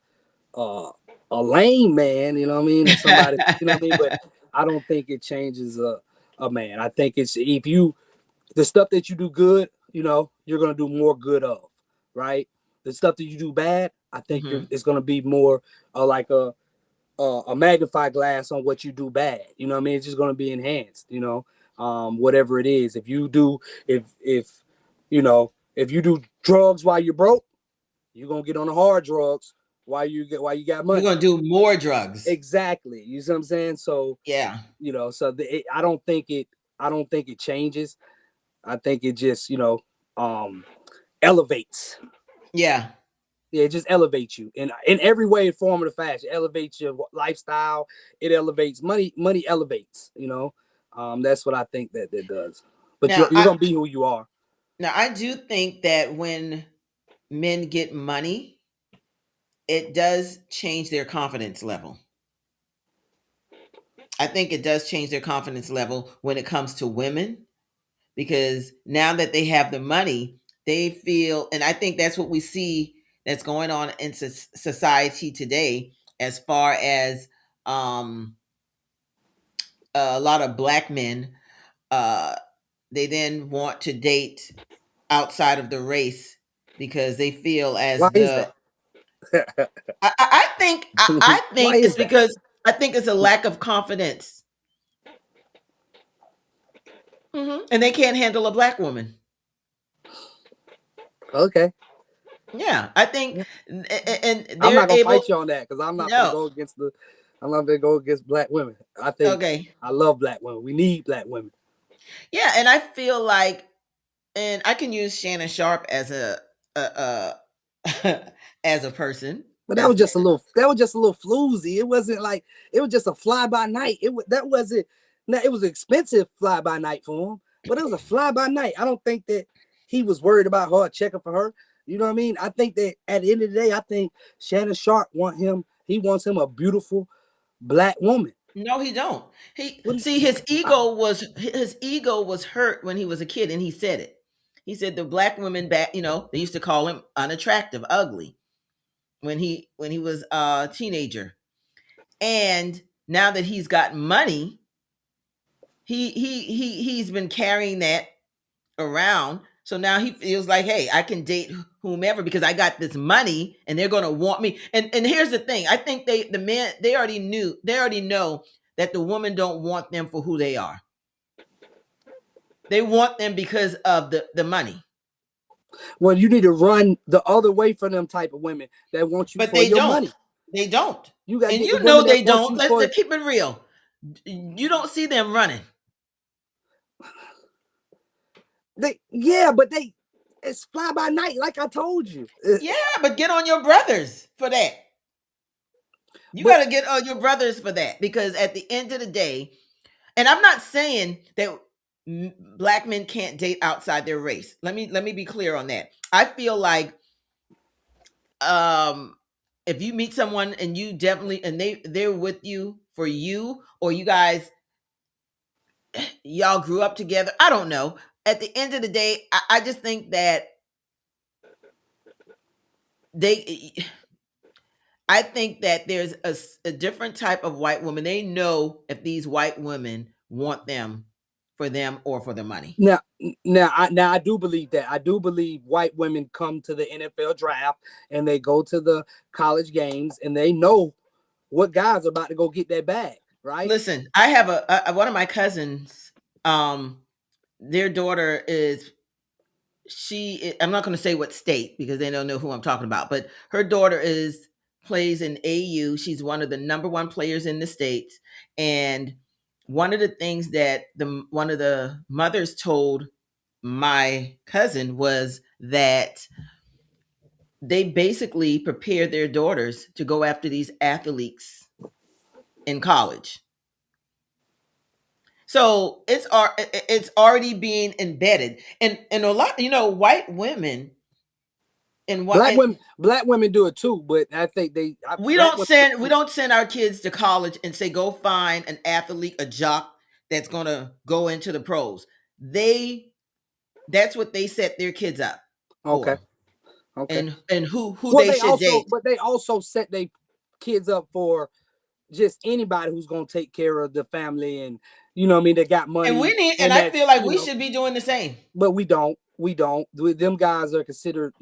a lame man. You know what I mean? Or somebody. You know what I mean? But I don't think it changes a man. I think it's if you the stuff that you do good, you know, you're gonna do more good of, right? The stuff that you do bad, I think
Hmm.
it's gonna be more like a magnify glass on what you do bad. You know what I mean? It's just going to be enhanced, you know, whatever it is. If you do, if, you know, if you do drugs while you're broke, you're going to get on the hard drugs while you got
You're
money.
gonna do more drugs.
Exactly. You see what I'm saying? So,
Yeah.
you know, I don't think it changes. I think it just, you know, elevates.
Yeah.
Yeah, it just elevates you in every way, form, of the fashion. It elevates your lifestyle. It elevates money. Money elevates. You know, that's what I think that does. But
Now,
you're gonna be who you are.
I do think that when men get money, it does change their confidence level. I think it does change their confidence level when it comes to women, because now that they have the money, they feel, and I think that's what we see that's going on in society today, as far as um, a lot of black men, uh, they then want to date outside of the race because they feel
Why
as
is
the
that?
I
Why
think
is
it's
that?
because I think it's a lack of confidence. And they can't handle a black woman.
Okay,
Yeah, I think, and
I'm
they're
not gonna
able.
fight you on that because I'm not gonna
No,
go against the. I'm not gonna go against black women. I think
okay,
I love black women. We need black women.
yeah, and I feel like, and I can use Shannon Sharp as a as a person.
But that
As
was just a little. That was just a little floozy. It wasn't like it was just a fly by night. That wasn't. Now it was an expensive fly by night for him, but it was a fly by night. I don't think that he was worried about her checking for her. You know what I mean? I think that at the end of the day, I think Shannon Sharp want him. He wants him a beautiful black woman.
No, he don't. He
What?
see his ego was hurt when he was a kid, and he said it. He said the black women back, they used to call him unattractive, ugly, when he was a teenager. And now that he's got money, he's been carrying that around. So now he feels like, hey, I can date whomever because I got this money, and they're gonna want me. And here's the thing: I think the men, they already know that the women don't want them for who they are. They want them because of the money,
Well, you need to run the other way for them type of women that want you
but
for
they
your
don't.
money.
They don't,
You got to
and
get the
you
women
know
that
they
want
don't.
you
Let's
for.
keep it real. You don't see them running.
But it's fly by night, like I told you.
Yeah, but get on your brothers for that. You
But
got to get on your brothers for that, because at the end of the day, and I'm not saying that black men can't date outside their race. Let me be clear on that. I feel like, um if you meet someone and you definitely, and they're with you for you, or you guys, y'all grew up together, I don't know. At the end of the day, I just think that they I think that there's a different type of white woman. They know if these white women want them for them or for the money.
now I do believe that. I do believe white women come to the NFL draft and they go to the college games and they know what guys are about to go get that bag, right?
Listen, I have one of my cousins. Their daughter is I'm not going to say what state because they don't know who I'm talking about, but her daughter plays in AU. She's one of the number one players in the states, and one of the things that one of the mothers told my cousin was that they basically prepare their daughters to go after these athletes in college. So it's already being embedded, and a lot, white women and what
Black women do it too, but I think
we
black
don't
women.
send our kids to college and say go find an athlete, a jock that's gonna go into the pros. That's what they set their kids up
Okay,
for,
okay.
and who
Well,
they should date.
they also set their kids up for just anybody who's gonna take care of the family, and you know what I mean, they got money,
And
and
I
that's
feel like we should be doing the same.
but we don't. Them guys are considered,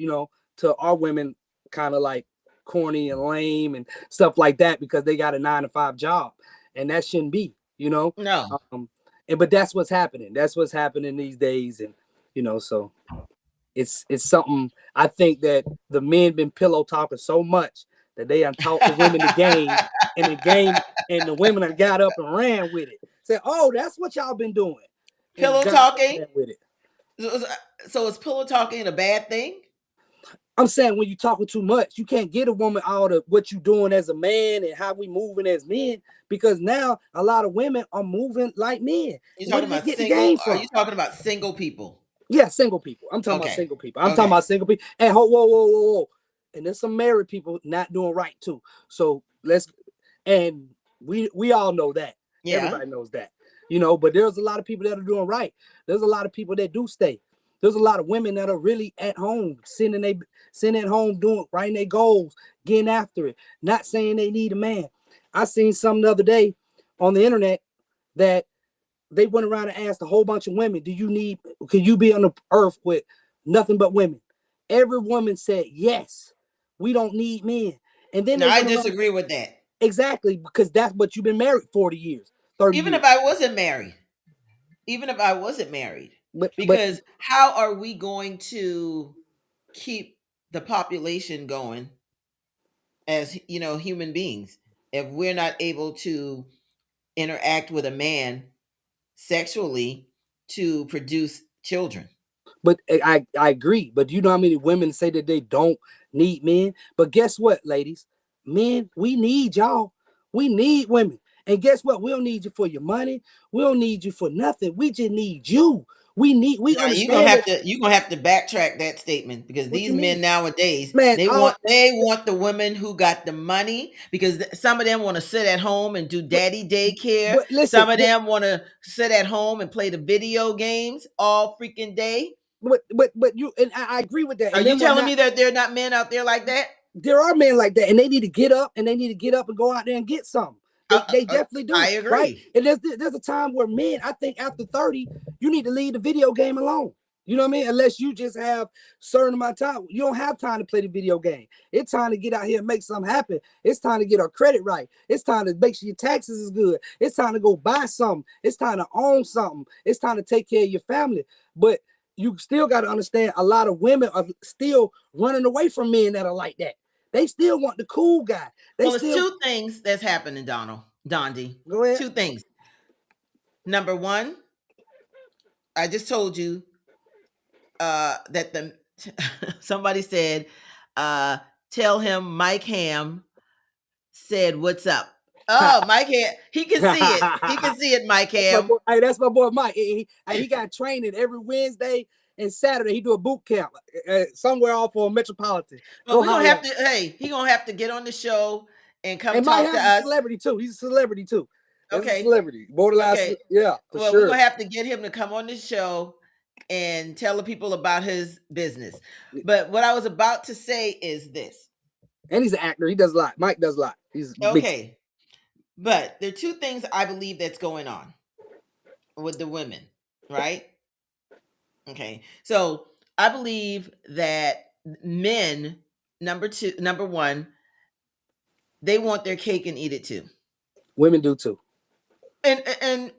to our women, kind of like corny and lame and stuff like that because they got a 9 to 5 job, and that shouldn't be,
No.
but that's what's happening. That's what's happening these days, and so it's something. I think that the men been pillow talking so much that they taught the women the game, and the women have got up and ran with it. Said, "Oh, that's what y'all been doing," and
Pillow
got up and
talking.
ran with it.
So is pillow talking a bad thing?
I'm saying when you talking too much, you can't get a woman out of what you doing as a man and how we moving as men, because now a lot of women are moving like men.
You
Where
talking
did they
about
get the
single?
game
Are
from?
you talking about single people?
Yeah, single people. I'm talking about
Okay.
single people. I'm talking
Okay.
about single people. And whoa, whoa, whoa, whoa, whoa. And there's some married people not doing right too. So and we all know that.
Yeah.
Everybody knows that. But there's a lot of people that are doing right. There's a lot of people that do stay. There's a lot of women that are really at home, sitting at home, doing writing their goals, getting after it, not saying they need a man. I seen something the other day on the internet that they went around and asked a whole bunch of women, can you be on the earth with nothing but women? Every woman said, yes, we don't need men. And then
No,
they
I
went around.
disagree with that.
Exactly, because that's what you've been married 40 years, 30
Even
years.
if I wasn't married. Even if I wasn't married.
But
Because how are we going to keep the population going as, human beings if we're not able to interact with a man sexually to produce children?
But I agree. But you know how many women say that they don't need men? But guess what, ladies? Men, we need y'all. We need women. And guess what? We don't need you for your money. We don't need you for nothing. We just need you. We
Now,
understand that.
you're gonna have to backtrack that statement, because
What
these
you
men
mean?
nowadays,
Man,
they want the women who got the money, because some of them want to sit at home and do
but,
daddy daycare.
but listen,
Some of them want to sit at home and play the video games all freaking day.
but you and I agree with that.
Are
And
you
them are
telling
not.
me that there are not men out there like that?
There are men like that, and they need to get up, and go out there and get some. They definitely do,
I
right?
agree.
And there's a time where men, I think after 30, you need to leave the video game alone. You know what I mean? Unless you just have certain amount of time. You don't have time to play the video game. It's time to get out here and make something happen. It's time to get our credit right. It's time to make sure your taxes is good. It's time to go buy something. It's time to own something. It's time to take care of your family. But you still got to understand, a lot of women are still running away from men that are like that. They still want the cool guy. They
Well, it's
still
two things that's happening, Dondi.
go ahead.
Two things. Number one, I just told you that the somebody said, tell him Mike Ham said what's up. Oh, Mike Ham, he can see it. He can see it, Mike Ham.
That's my boy Mike. He got training every Wednesday and Saturday. He do a boot camp somewhere off on Metropolitan.
Well,
Go
we're gonna
holler
have
at him.
to, hey, he gonna have to get on the show and come
And Mike
talk to
Ham's a
us.
celebrity too. He's a celebrity too. That's a
Okay.
celebrity. Borderline,
Okay.
yeah, for
Well, we're
sure.
gonna have to get him to come on the show and tell the people about his business. But what I was about to say is this.
And he's an actor. He does a lot. Mike does a lot. He's big.
Okay. But there are two things I believe that's going on with the women, right? Okay. So I believe that men, number one, they want their cake and eat it too.
Women do too.
And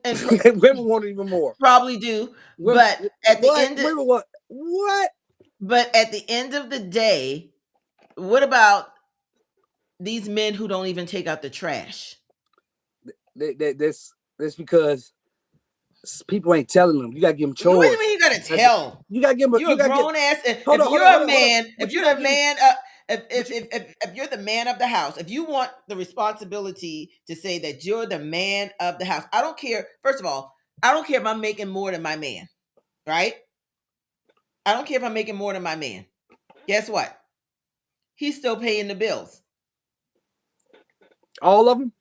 Women want it even more.
probably do.
Women,
But at the
what?
end
Women want what?
but at the end of the day, what about these men who don't even take out the trash?
This It's because people ain't telling them. You gotta give them chores.
What do you mean you gotta tell?
You gotta give them.
You're a grown ass. If you're a man, if you're the man, if you're the man of the house, if you want the responsibility to say that you're the man of the house, I don't care. First of all, I don't care if I'm making more than my man, right? I don't care if I'm making more than my man. Guess what? He's still paying the bills.
All of them.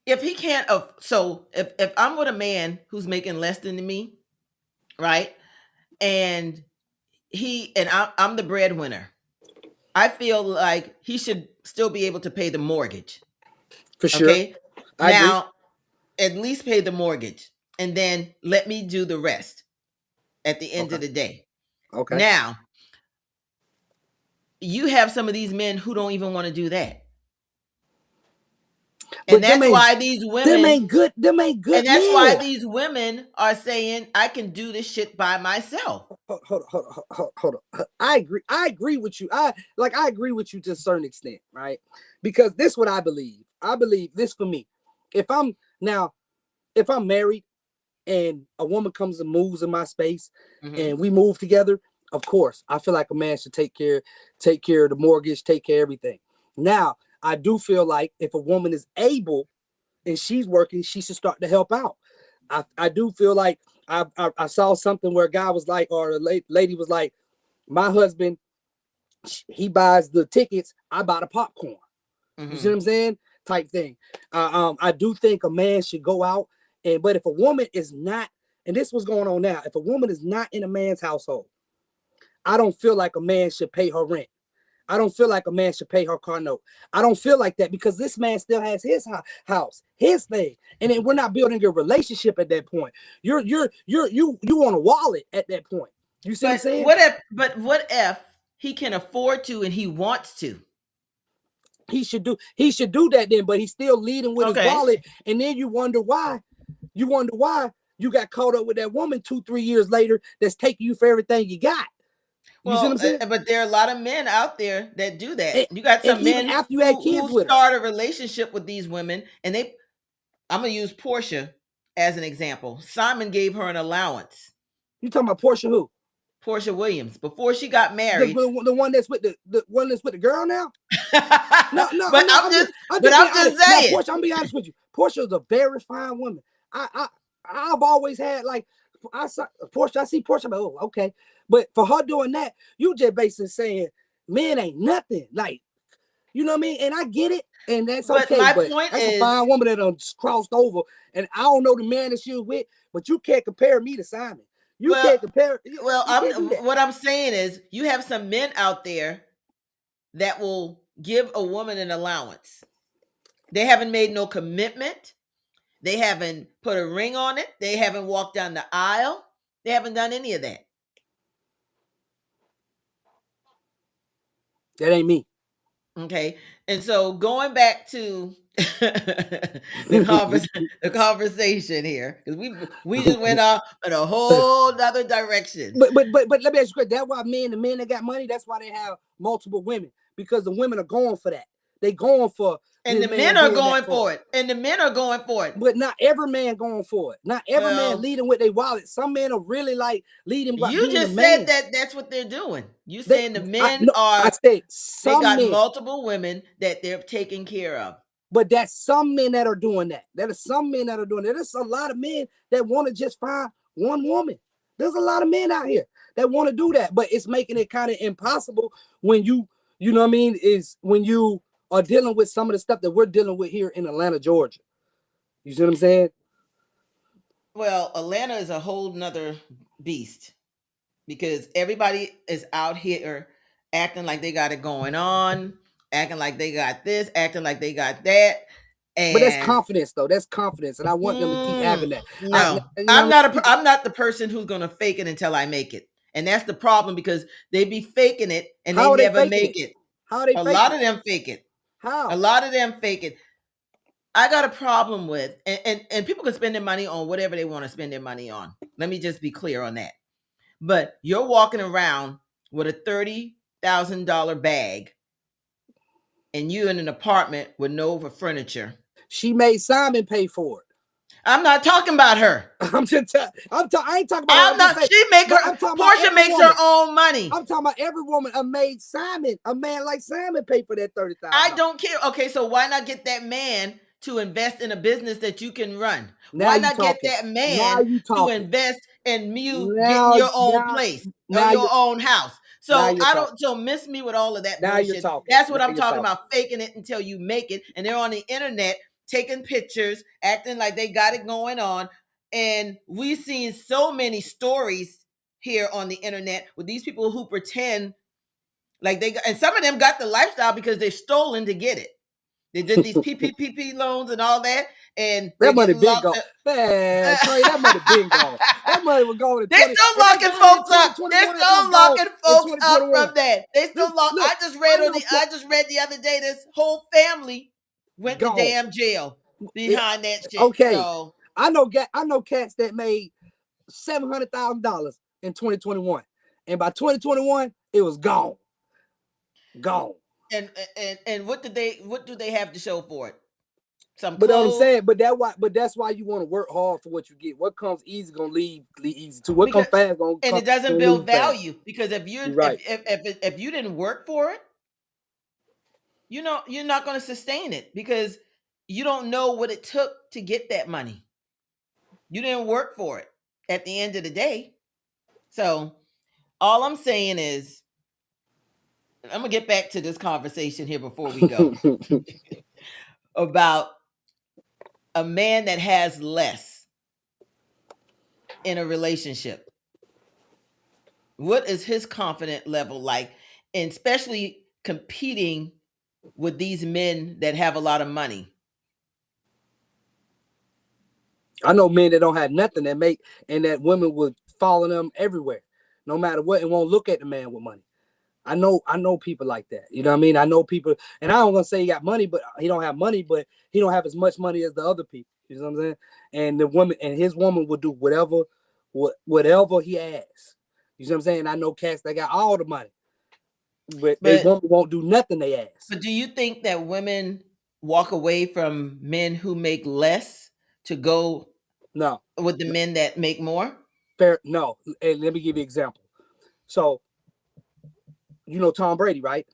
If he can't, so if I'm with a man who's making less than me, right, and I'm the breadwinner, I feel like he should still be able to pay the mortgage.
For sure.
Okay. Now, at least pay the mortgage, and then let me do the rest at the end of the day.
Okay.
Now, you have some of these men who don't even want to do that. And that's why these women,
them ain't good.
And that's why these women are saying, I can do this shit by myself.
Hold on. I agree with you. I agree with you to a certain extent, right? Because this is what I believe. I believe this for me. If I'm married and a woman comes and moves in my space, and we move together, of course, I feel like a man should take care of the mortgage, take care of everything. Now, I do feel like if a woman is able and she's working, she should start to help out. I do feel like I saw something where a guy was like, or a lady was like, my husband, he buys the tickets, I buy the popcorn. You see what I'm saying? Type thing. I do think a man should go out, but if a woman is not, and this was going on now, if a woman is not in a man's household, I don't feel like a man should pay her rent. I don't feel like a man should pay her car note. I don't feel like that, because this man still has his house, his thing, and then we're not building a relationship at that point. You want a wallet at that point. You see what I'm saying?
What if he can afford to and he wants to?
He should do that then, but he's still leading with his wallet, and then you wonder why you got caught up with that woman 2-3 years later that's taking you for everything you got. You see what I'm saying?
But there are a lot of men out there that do that. You got some men
after you had kids
who
with
start a relationship with these women, and I'm gonna use Portia as an example. Simon gave her an allowance.
You talking about Portia who?
Portia Williams, before she got married.
The one that's with the one that's with the girl now? No,
but I'm just saying.
Now, Portia, I'm be honest with you. Portia is a very fine woman. I've always had, like, I see Portia, I'm like, oh, okay. But for her doing that, you just basically saying men ain't nothing. Like, you know what I mean? And I get it, and that's okay.
My point
that's
is,
a fine woman that done crossed over. And I don't know the man that she was with, but you can't compare me to Simon. You can't compare.
What I'm saying is, you have some men out there that will give a woman an allowance. They haven't made no commitment. They haven't put a ring on it. They haven't walked down the aisle. They haven't done any of that.
That ain't me.
Okay. And so going back to the conversation here, because we just went off in a whole other direction.
But let me ask you, that's why the men that got money, that's why they have multiple women, because the women are going for that. They going for,
and the men are going for it. And the men are going for it.
But not every man going for it. Not every man leading with their wallet. Some men are really like leading.
You just said that's what they're doing. You saying the men
they
got multiple women that they're taking care of.
But that's some men that are doing that. There's a lot of men that want to just find one woman. There's a lot of men out here that want to do that, but it's making it kind of impossible when you know what I mean, is when you are dealing with some of the stuff that we're dealing with here in Atlanta, Georgia. You see what I'm saying?
Well, Atlanta is a whole nother beast, because everybody is out here acting like they got it going on, acting like they got this, acting like they got that.
But that's confidence, though. That's confidence, and I want them to keep having that.
No, I'm not the person who's gonna fake it until I make it, and that's the problem, because they be faking it and they never make it.
How are they?
A lot of them fake it.
How?
A lot of them fake it. I got a problem with, and people can spend their money on whatever they want to spend their money on. Let me just be clear on that. But you're walking around with a $30,000 bag, and you're in an apartment with no furniture.
She made Simon pay for it.
I'm not talking about her.
I ain't talking about her.
I'm not.
Saying,
she make her.
I'm talking
Portia
about
makes her own money.
I'm talking about every woman. A man like Simon pay for that $30,000.
I don't care. Okay, so why not get that man to invest in a business that you can run?
Now
why not get that man to invest in you getting your own place or your own house? So I don't. So miss me with all of that bullshit. That's what I'm talking about. Faking it until you make it, and they're on the internet taking pictures, acting like they got it going on. And we've seen so many stories here on the internet with these people who pretend like and some of them got the lifestyle because they're stolen to get it. They did these PPP loans and all that, and
that money been gone. Man, Trey, that money been gone. That money was going.
They're still locking folks up. They're still locking folks up from that. They still lock. I just read the other day. This whole family went to damn jail behind that shit.
Okay,
so
I know cats that made $700,000 in 2021, and by 2021 it was gone.
And what do they have to show for it? Some
but
clothes.
I'm saying, but that's why you want to work hard for what you get. What comes easy gonna leave easy too. What comes fast gonna
and it doesn't build value fast. Because if you're
right.
if you didn't work for it, you're not going to sustain it because you don't know what it took to get that money. You didn't work for it at the end of the day. So all I'm saying is, I'm going to get back to this conversation here before we go about a man that has less in a relationship. What is his confidence level like, and especially competing with these men that have a lot of money?
I know men that don't have nothing and that women would follow them everywhere, no matter what, and won't look at the man with money. I know people like that. You know what I mean? I know people, and I don't gonna say he got money, but he don't have money, but he don't have as much money as the other people. You know what I'm saying? And his woman will do whatever he asks. You know what I'm saying? I know cats that got all the money, but they won't do nothing they ask.
But do you think that women walk away from men who make less to go with the men that make more?
No. And let me give you an example. So, you know Tom Brady, right?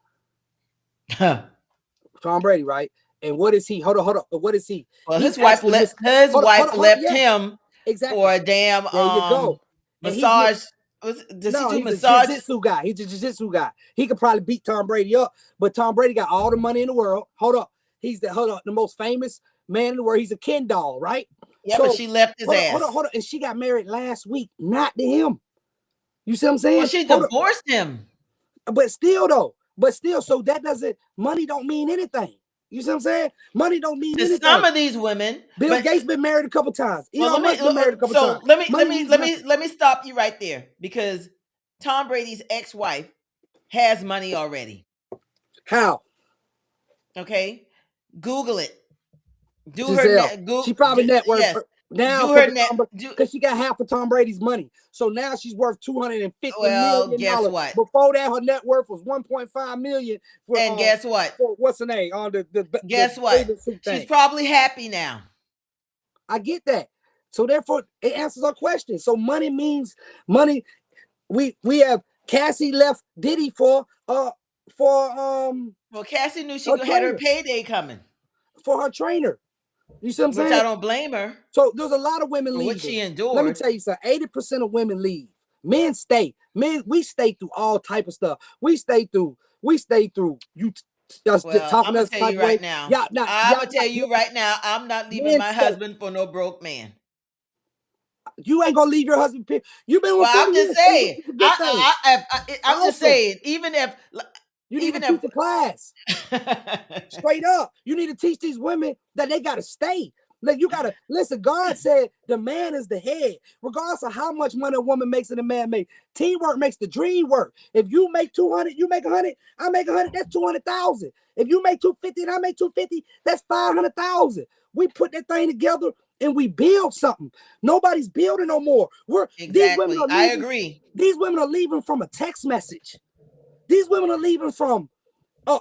Tom Brady, right? And what is he? Hold on. What is he?
Well, his wife left him for a damn massage. Does he do massage?
He's a jiu-jitsu guy. He could probably beat Tom Brady up, but Tom Brady got all the money in the world. He's the most famous man in the world. He's a Ken doll, right?
Yeah, but she left his ass.
Hold on. And she got married last week, not to him. You see what I'm saying?
Well, she divorced him.
But still, so that money don't mean anything. You see what I'm saying? Money don't mean anything.
Some of these women.
Bill Gates been married a couple times. Elon Musk been married a couple times.
Let me stop you right there, because Tom Brady's ex-wife has money already.
How?
Okay, Google it.
She probably networked. Yes. Now, because she got half of Tom Brady's money, so now she's worth $250 million.
Guess what?
Before that, her net worth was $1.5 million.
And guess what?
What's her name?
Guess what? She's probably happy now.
I get that. So therefore, it answers our question. So money means money. We have Cassie left Diddy for. Well,
Cassie knew she had her payday coming
for her trainer. You see what I'm saying?
Which I don't blame her.
So there's a lot of women leaving.
What she endured.
Let me tell you something. 80% of women leave. Men stay. Men, we stay through all type of stuff. We stay through. You just talking to us
right
way.
Now. I'm gonna tell you right now. I'm not leaving my husband for no broke man.
You ain't gonna leave your husband. You've been with.
I'm just saying. I'm just saying. Even if.
You need to teach the class. Straight up. You need to teach these women that they gotta stay. Like, you gotta listen. God said the man is the head, regardless of how much money a woman makes and a man makes. Teamwork makes the dream work. If you make 200, you make 100. I make 100. That's 200,000. If you make 250 and I make 250, that's 500,000. We put that thing together and we build something. Nobody's building no more. These women are leaving,
I agree.
These women are leaving from a text message. These women are leaving from a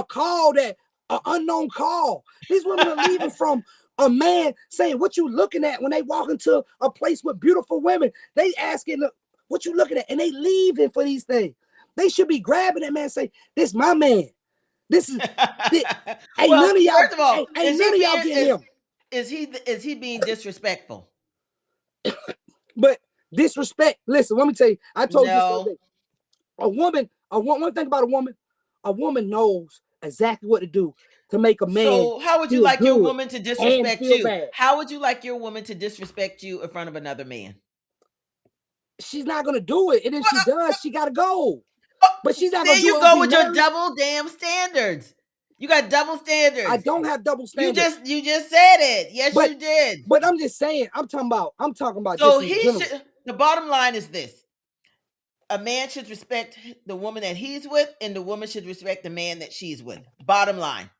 call that an unknown call. These women are leaving from a man saying, what you looking at? When they walk into a place with beautiful women, they asking, what you looking at? And they leaving for these things. They should be grabbing that man and say, this my man. This is, this, ain't
Well,
none of y'all,
first of all,
ain't none of y'all getting him.
is he being disrespectful?
But disrespect, listen, let me tell you, I told you this the other
No.
day. One thing about a woman knows exactly what to do to make a man
So how would you
feel
like your
good
woman to
and
disrespect
feel
you?
bad.
How would you like your woman to disrespect you in front of another man?
She's not gonna do it, and if she does, she gotta go. But she's not
There
gonna do
you
it or
go
be
with your
married.
double damn standards. You got double standards.
I don't have double
You
standards.
just said it. Yes,
But
you did.
But I'm just saying, I'm talking about
So
just in general.
the bottom line is this. A man should respect the woman that he's with, and the woman should respect the man that she's with. Bottom line.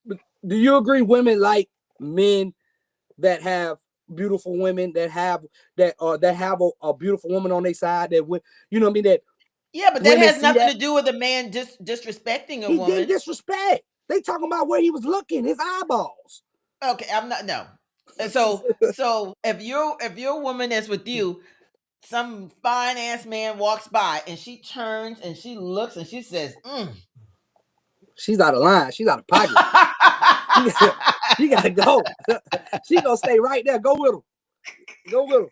Do you agree women like men that have beautiful women that have a beautiful woman on their side that would, you know what I mean, that
Yeah, but that
women
has
see
nothing
that?
to do with a man disrespecting a
He didn't
woman.
disrespect. They talking about where he was looking, his eyeballs.
Okay, I'm not no. So if your woman that's with you, some fine ass man walks by and she turns and she looks and she says,
She's out of line. She's out of pocket. She gotta go. She gonna stay right there. Go with him. Go with him.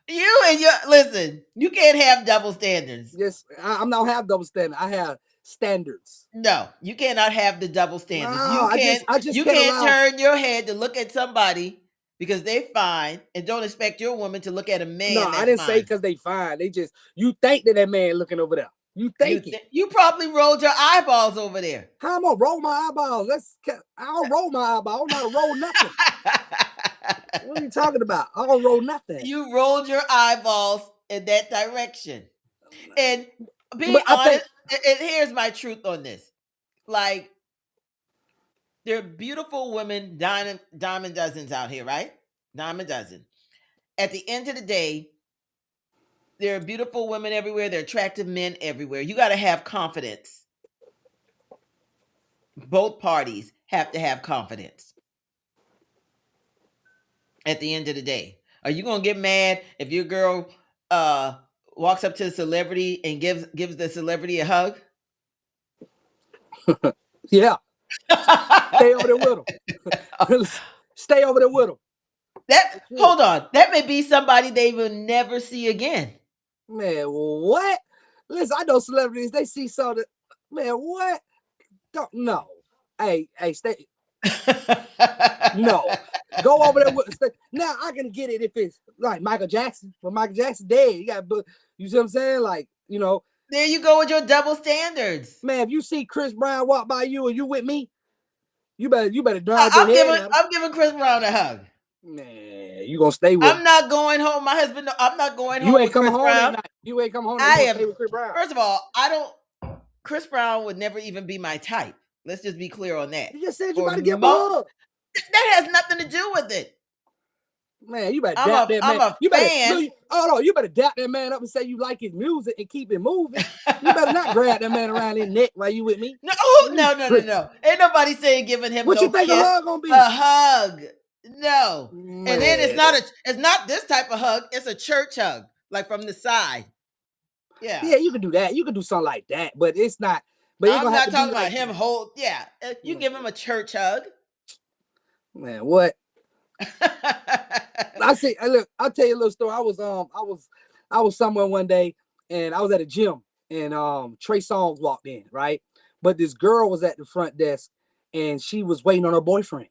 You and your listen, you can't have double standards.
Yes, I don't have double standards. I have standards.
No, you cannot have the double standards.
No, I just
you
can't
can't
allow.
turn your head to look at somebody because they fine and don't expect your woman to look at a man.
No, I didn't say because they fine. They just, you think that man looking over there. You think it.
You probably rolled your eyeballs over there.
How I'm gonna roll my eyeballs? I don't roll my eyeballs. I don't know how to roll nothing. What are you talking about? I don't roll nothing.
You rolled your eyeballs in that direction. And being
But I
honest, and here's my truth on this. Like, there are beautiful women, dime dozens out here, right? Dime a dozen. At the end of the day, there are beautiful women everywhere. There are attractive men everywhere. You got to have confidence. Both parties have to have confidence. At the end of the day, are you gonna get mad if your girl walks up to a celebrity and gives the celebrity a hug?
Yeah. Stay over there with them. Stay over there with them.
Hold on. That may be somebody they will never see again.
Man, what? Listen, I know celebrities, they see something. Man, what? Don't no. Hey, stay. No. Go over there with stay. Now I can get it if it's like Michael Jackson. But Michael Jackson dead. You see what I'm saying? Like, you know.
There you go with your double standards.
Man, if you see Chris Brown walk by you and you with me, you better drive your head at him.
I'm giving Chris Brown a hug.
Man, you gonna stay with him.
I'm not going home. My husband, I'm not going home.
You ain't
with
come
Chris
home
Brown.
that night. You ain't come home. I am. Stay with Chris Brown.
First of all, I don't. Chris Brown would never even be my type. Let's just be clear on that.
You just said you about to get hug.
That has nothing to do with it.
Man, you better dap that man.
I'm a fan.
You better dap that man up and say you like his music and keep it moving. You better not grab that man around his neck while you with me.
No. Ain't nobody saying giving him
what
no
you think
kiss.
a hug gonna be?
A hug. No.
Man.
And then it's not this type of hug. It's a church hug, like from the side. Yeah.
Yeah, you can do that. You can do something like that, but it's not. But
I'm not talking about him hold. Yeah, you give him a church hug.
Man, what? I see. Look, I'll tell you a little story. I was somewhere one day, and I was at a gym, and Trey Songz walked in, right? But this girl was at the front desk, and she was waiting on her boyfriend.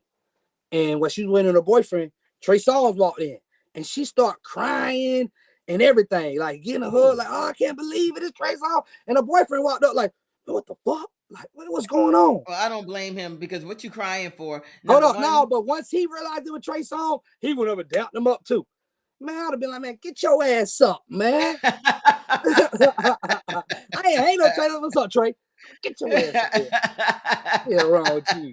And when she was waiting on her boyfriend, Trey Songz walked in, and she started crying and everything, like getting a hug, like, oh, I can't believe it, it's Trey Songz. And her boyfriend walked up, like, what the fuck? Like, what's going on?
Well, I don't blame him because what you crying for?
Hold on, no, but once he realized it was Trey Songz, he went up and dapped him up too. Man, I'd have been like, man, get your ass up, man. I ain't no Trey. What's up, Trey? Get your ass up here. Yeah, wrong with you.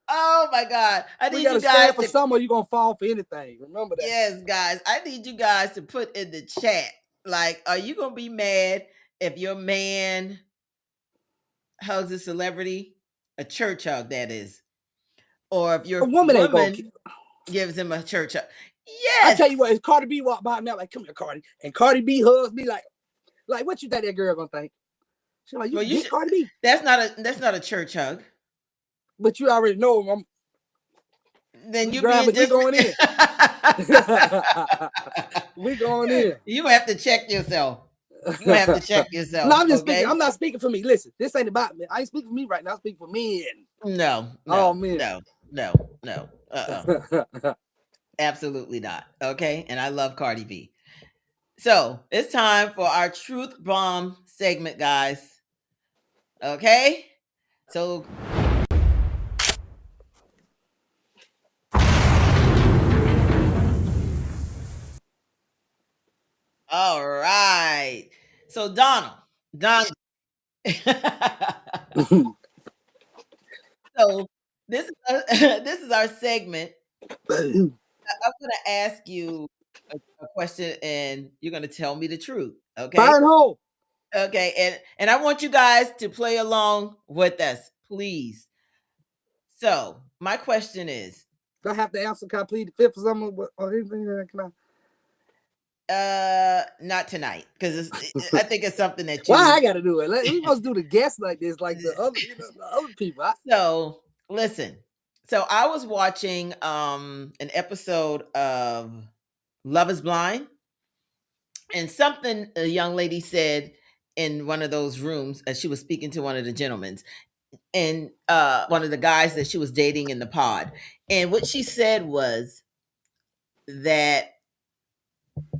Oh my God. I need
you
guys
stand for someone, you're gonna fall for anything. Remember that.
Yes, guys. I need you guys to put in the chat. Like, are you gonna be mad if your man hugs a celebrity, a church hug, that is, or if
A
your
woman ain't gonna.
woman gives him a church hug.
I
Yes.
tell you what, if Cardi B walk by me, I'm like, come here, Cardi. And Cardi B hugs me like what you think that girl gonna think? She's like, you
Well,
can
you
get
should.
Cardi B.
That's not a church hug.
But you already know
Then
we
you being
we going in. We going in.
You have to check yourself. You have to check yourself.
No, I'm just speaking.
Okay.
I'm not speaking for me. Listen, this ain't about me. I ain't speaking for me right now. I speak for men.
No.
Oh man.
No. Absolutely not. Okay. And I love Cardi B. So it's time for our truth bomb segment, guys. Okay. So all right. So Don. So this is this is our segment. I'm going to ask you a question, and you're going to tell me the truth. Okay.
Fire and hole.
Okay. And I want you guys to play along with us, please. So my question is,
Do I have to answer? Can I plead the fifth or something? Or anything? Can I?
not tonight, because I think it's something that
Why
you.
I got to do it? We must do the guests like this, like the other, the other people.
So listen. So I was watching an episode of Love Is Blind, and something a young lady said in one of those rooms as she was speaking to one of the gentlemen, and one of the guys that she was dating in the pod. And what she said was that,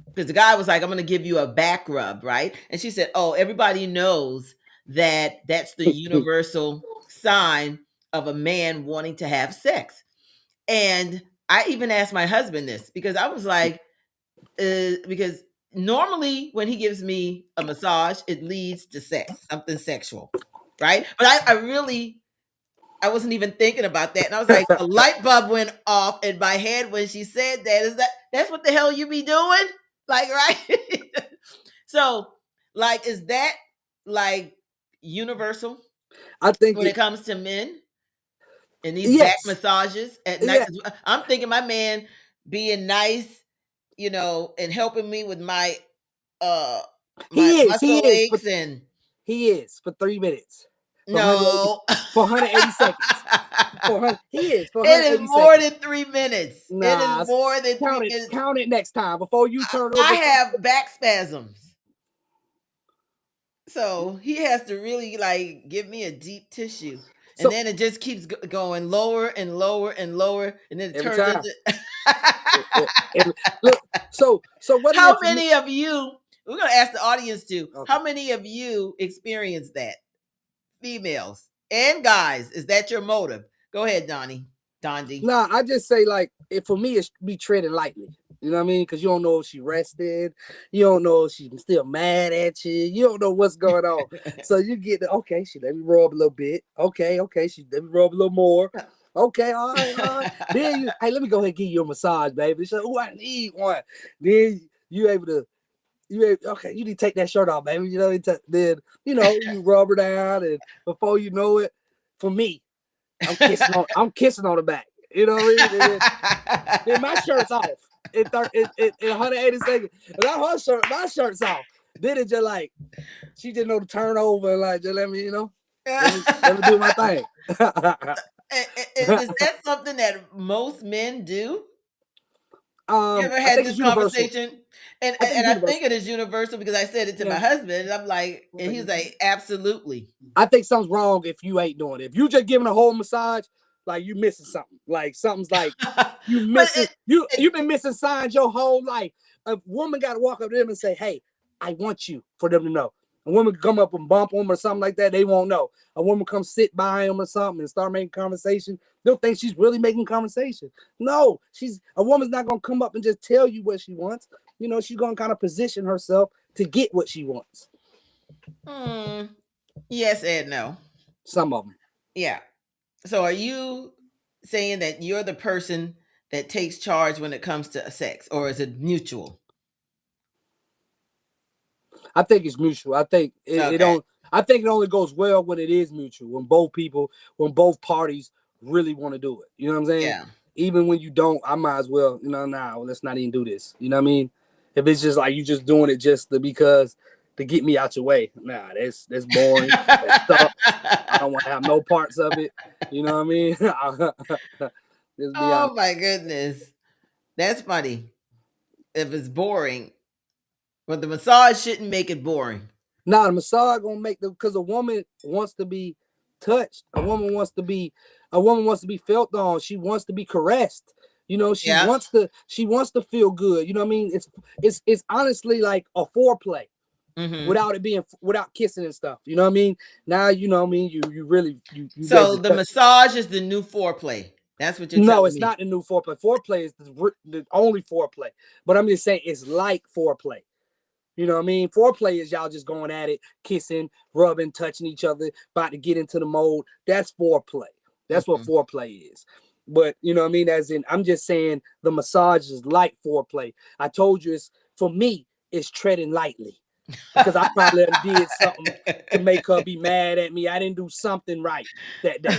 because the guy was like, I'm going to give you a back rub, right? And she said, oh, everybody knows that that's the universal sign of a man wanting to have sex. And I even asked my husband this, because I was like, because normally when he gives me a massage, it leads to sex, something sexual, right? But I wasn't even thinking about that. And I was like, a light bulb went off in my head when she said that. That's what the hell you be doing? Like, right? So, like, is that like universal
I think
when it comes to men and these back
yes.
massages at night?
Yeah.
I'm thinking my man being nice, and helping me with my
He is. He
muscle
is.
aches, and
He is for 3 minutes.
no.
For 180 seconds. He is for
It
180
is more
seconds.
than 3 minutes. It
Nah,
is more than 3
count it.
minutes.
Count it next time before you turn
I
over.
have back spasms. So he has to really like give me a deep tissue. And
So
then it just keeps going lower and lower and lower. And then it
every
turns
time.
into.
Look, so what
How
it is for me?
many of you, we're going to ask the audience too,
Okay.
how many of you experience that? Females and guys, is that your motive? Go ahead, Dondi.
Nah, I just say like for me, it's be treading lightly. You know what I mean? Because you don't know if she rested. You don't know if she's still mad at you. You don't know what's going on. So you get okay. She let me rub a little bit. Okay. She let me rub a little more. Okay. All right. Then hey, let me go ahead and give you a massage, baby. So, oh, I need one. Then you able to. Okay, you need to take that shirt off, baby. Then you rub her down, and before you know it, for me, I'm kissing on the back. You know what I mean? Then my shirt's off in 180 seconds. And my shirt's off. Then it just like she didn't know to turn over and like just let me let me do my thing.
Is that something that most men do? You ever
I
had
think
this
it's universal.
conversation? And
I think it's
I
universal.
think it is universal because I said it to my
Yeah.
husband, and I'm like, and he's like, absolutely.
I think something's wrong if you ain't doing it. If you just giving a whole massage, like you missing something. Like something's like you missing. You've been missing signs your whole life. A woman got to walk up to them and say, "Hey, I want you," for them to know. A woman come up and bump them or something like that, they won't know. A woman come sit by them or something and start making conversation, they'll think she's really making conversation. No, a woman's not gonna come up and just tell you what she wants. She's gonna kind of position herself to get what she wants.
Yes and no.
Some of them.
Yeah. So are you saying that you're the person that takes charge when it comes to sex, or is it mutual?
I think it's mutual. I think it don't. I think it only goes well when it is mutual, when both parties really want to do it. You know what I'm saying?
Yeah.
Even when you don't, I might as well, nah, let's not even do this. You know what I mean? If it's just like you just doing it just to get me out your way, nah, that's boring. That sucks. I don't want to have no parts of it. You know what I mean? Just be honest.
Oh my goodness. That's funny. If it's boring, but the massage shouldn't make it boring.
Nah, the massage gonna make because a woman wants to be touched. A woman wants to be felt on. She wants to be caressed. She
Yeah.
wants to feel good. You know what I mean? It's honestly like a foreplay without kissing and stuff. You know what I mean? Now you know what I mean. You really you
So
ready to
the
touch.
massage is the new foreplay. That's what you're
No,
telling
it's
me.
not the new foreplay. Foreplay is the only foreplay. But I'm just saying it's like foreplay. You know what I mean? Foreplay is y'all just going at it, kissing, rubbing, touching each other, about to get into the mode. That's foreplay. That's what foreplay is. But you know what I mean? As in, I'm just saying the massage is like foreplay. I told you for me, it's treading lightly. Because I probably did something to make her be mad at me. I didn't do something right that day.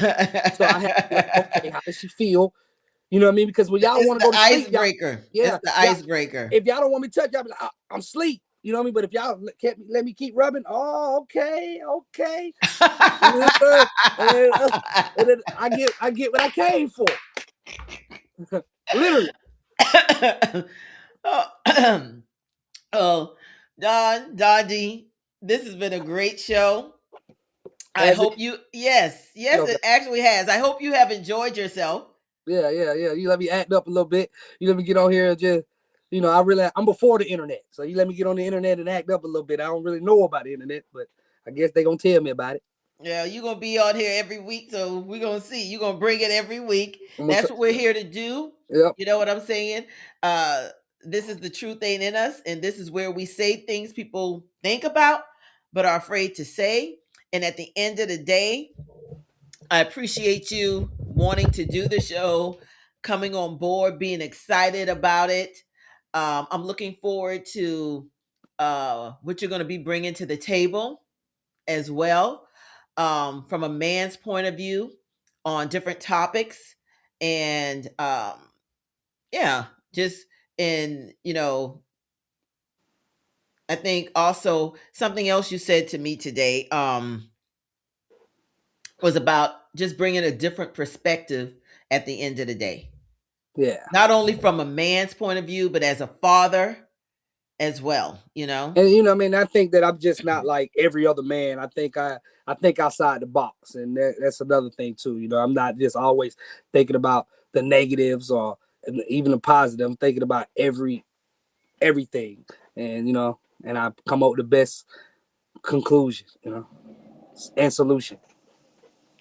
So I had to be like, okay, how does she feel? You know what I mean? Because when y'all
It's
want to
the
go to sleep, y'all,
icebreaker.
yeah,
It's the
y'all,
icebreaker.
if y'all don't want me to touch, y'all be like, I'm asleep. You know what I mean? But if y'all let me keep rubbing, oh, okay. And then I get what I came for. Literally.
Oh, Dondi, this has been a great show. I
Has it?
hope yes,
Okay.
it actually has. I hope you have enjoyed yourself.
Yeah. You let me act up a little bit. You let me get on here and just, I'm before the internet. So you let me get on the internet and act up a little bit. I don't really know about the internet, but I guess they're going to tell me about it.
Yeah, you're going to be on here every week, so we're going to see. You're going to bring it every week.
I'm
That's what we're here to do.
Yep.
You know what I'm saying? This is the truth ain't in us, and this is where we say things people think about but are afraid to say. And at the end of the day, I appreciate you wanting to do the show, coming on board, being excited about it. I'm looking forward to what you're going to be bringing to the table as well, from a man's point of view on different topics. And yeah, just, and, I think also something else you said to me today was about just bringing a different perspective at the end of the day.
Yeah.
Not only from a man's point of view, but as a father as well,
And I mean, I think that I'm just not like every other man. I think outside the box, and that's another thing too. I'm not just always thinking about the negatives or even the positive. I'm thinking about everything, and and I come up with the best conclusion, and solution.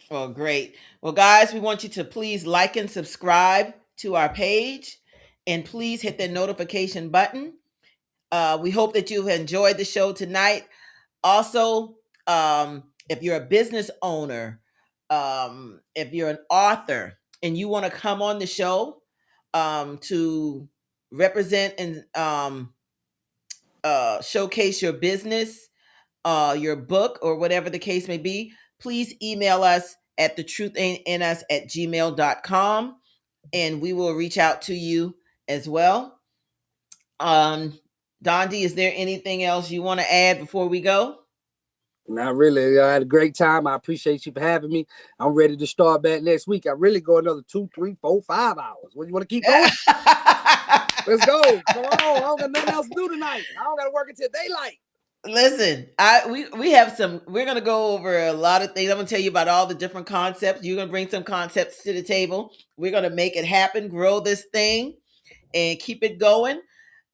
Well, great. Well, guys, we want you to please like and subscribe to our page, and please hit the notification button. We hope that you've enjoyed the show tonight. Also, if you're a business owner, if you're an author, and you want to come on the show to represent and showcase your business, your book, or whatever the case may be, please email us at thetruthaintinus@gmail.com, and we will reach out to you as well. Dondi, is there anything else you want to add before we go?
Not really. I had a great time. I appreciate you for having me. I'm ready to start back next week. I really go another 2, 3, 4, 5 hours. What, you want to keep going? Let's go. Come on. I don't got nothing else to do tonight. I don't got to work until daylight.
Listen, we have we're gonna go over a lot of things. I'm gonna tell you about all the different concepts. You're gonna bring some concepts to the table. We're gonna make it happen, grow this thing, and keep it going.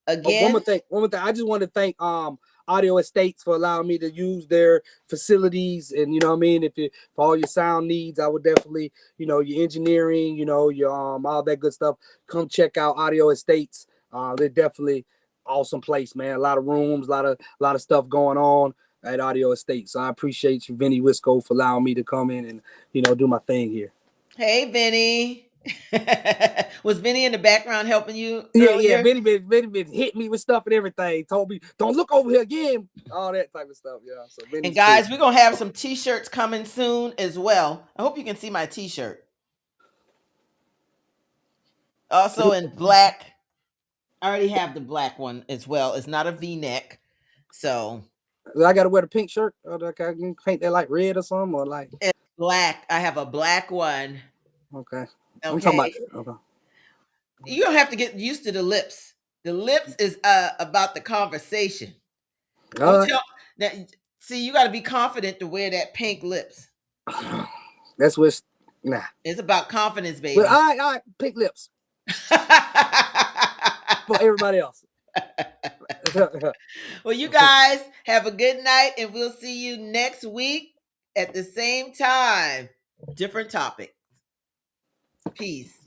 Again,
one more thing. I just want to thank Audio Estates for allowing me to use their facilities, and you know what I mean. For all your sound needs, I would definitely, your engineering, your all that good stuff. Come check out Audio Estates. They're definitely awesome place, man. A lot of rooms, a lot of stuff going on at Audio Estates. So I appreciate you, Vinny Wisco, for allowing me to come in and do my thing here.
hey, Vinny. Was Vinny in the background helping you
Yeah,
earlier?
Vinny been hit me with stuff and everything. Told me, don't look over here again. All that type of stuff. Yeah. So
And
Vinny's cool.
guys, we're gonna have some t-shirts coming soon as well. I hope you can see my t-shirt. Also in black. I already have the black one as well. It's not a V-neck. So
I gotta wear the pink shirt, or I can paint that like red or something, or like
it's black. I have a black one.
okay. I'm talking
Okay.
about okay.
You don't have to get used to the lips. The lips is about the conversation.
All
Don't
right.
tell that. See, you got to be confident to wear that pink lips.
That's what's nah.
It's about confidence, baby.
But all right, pink lips for everybody else.
Well, you guys have a good night, and we'll see you next week at the same time. Different topic. Peace.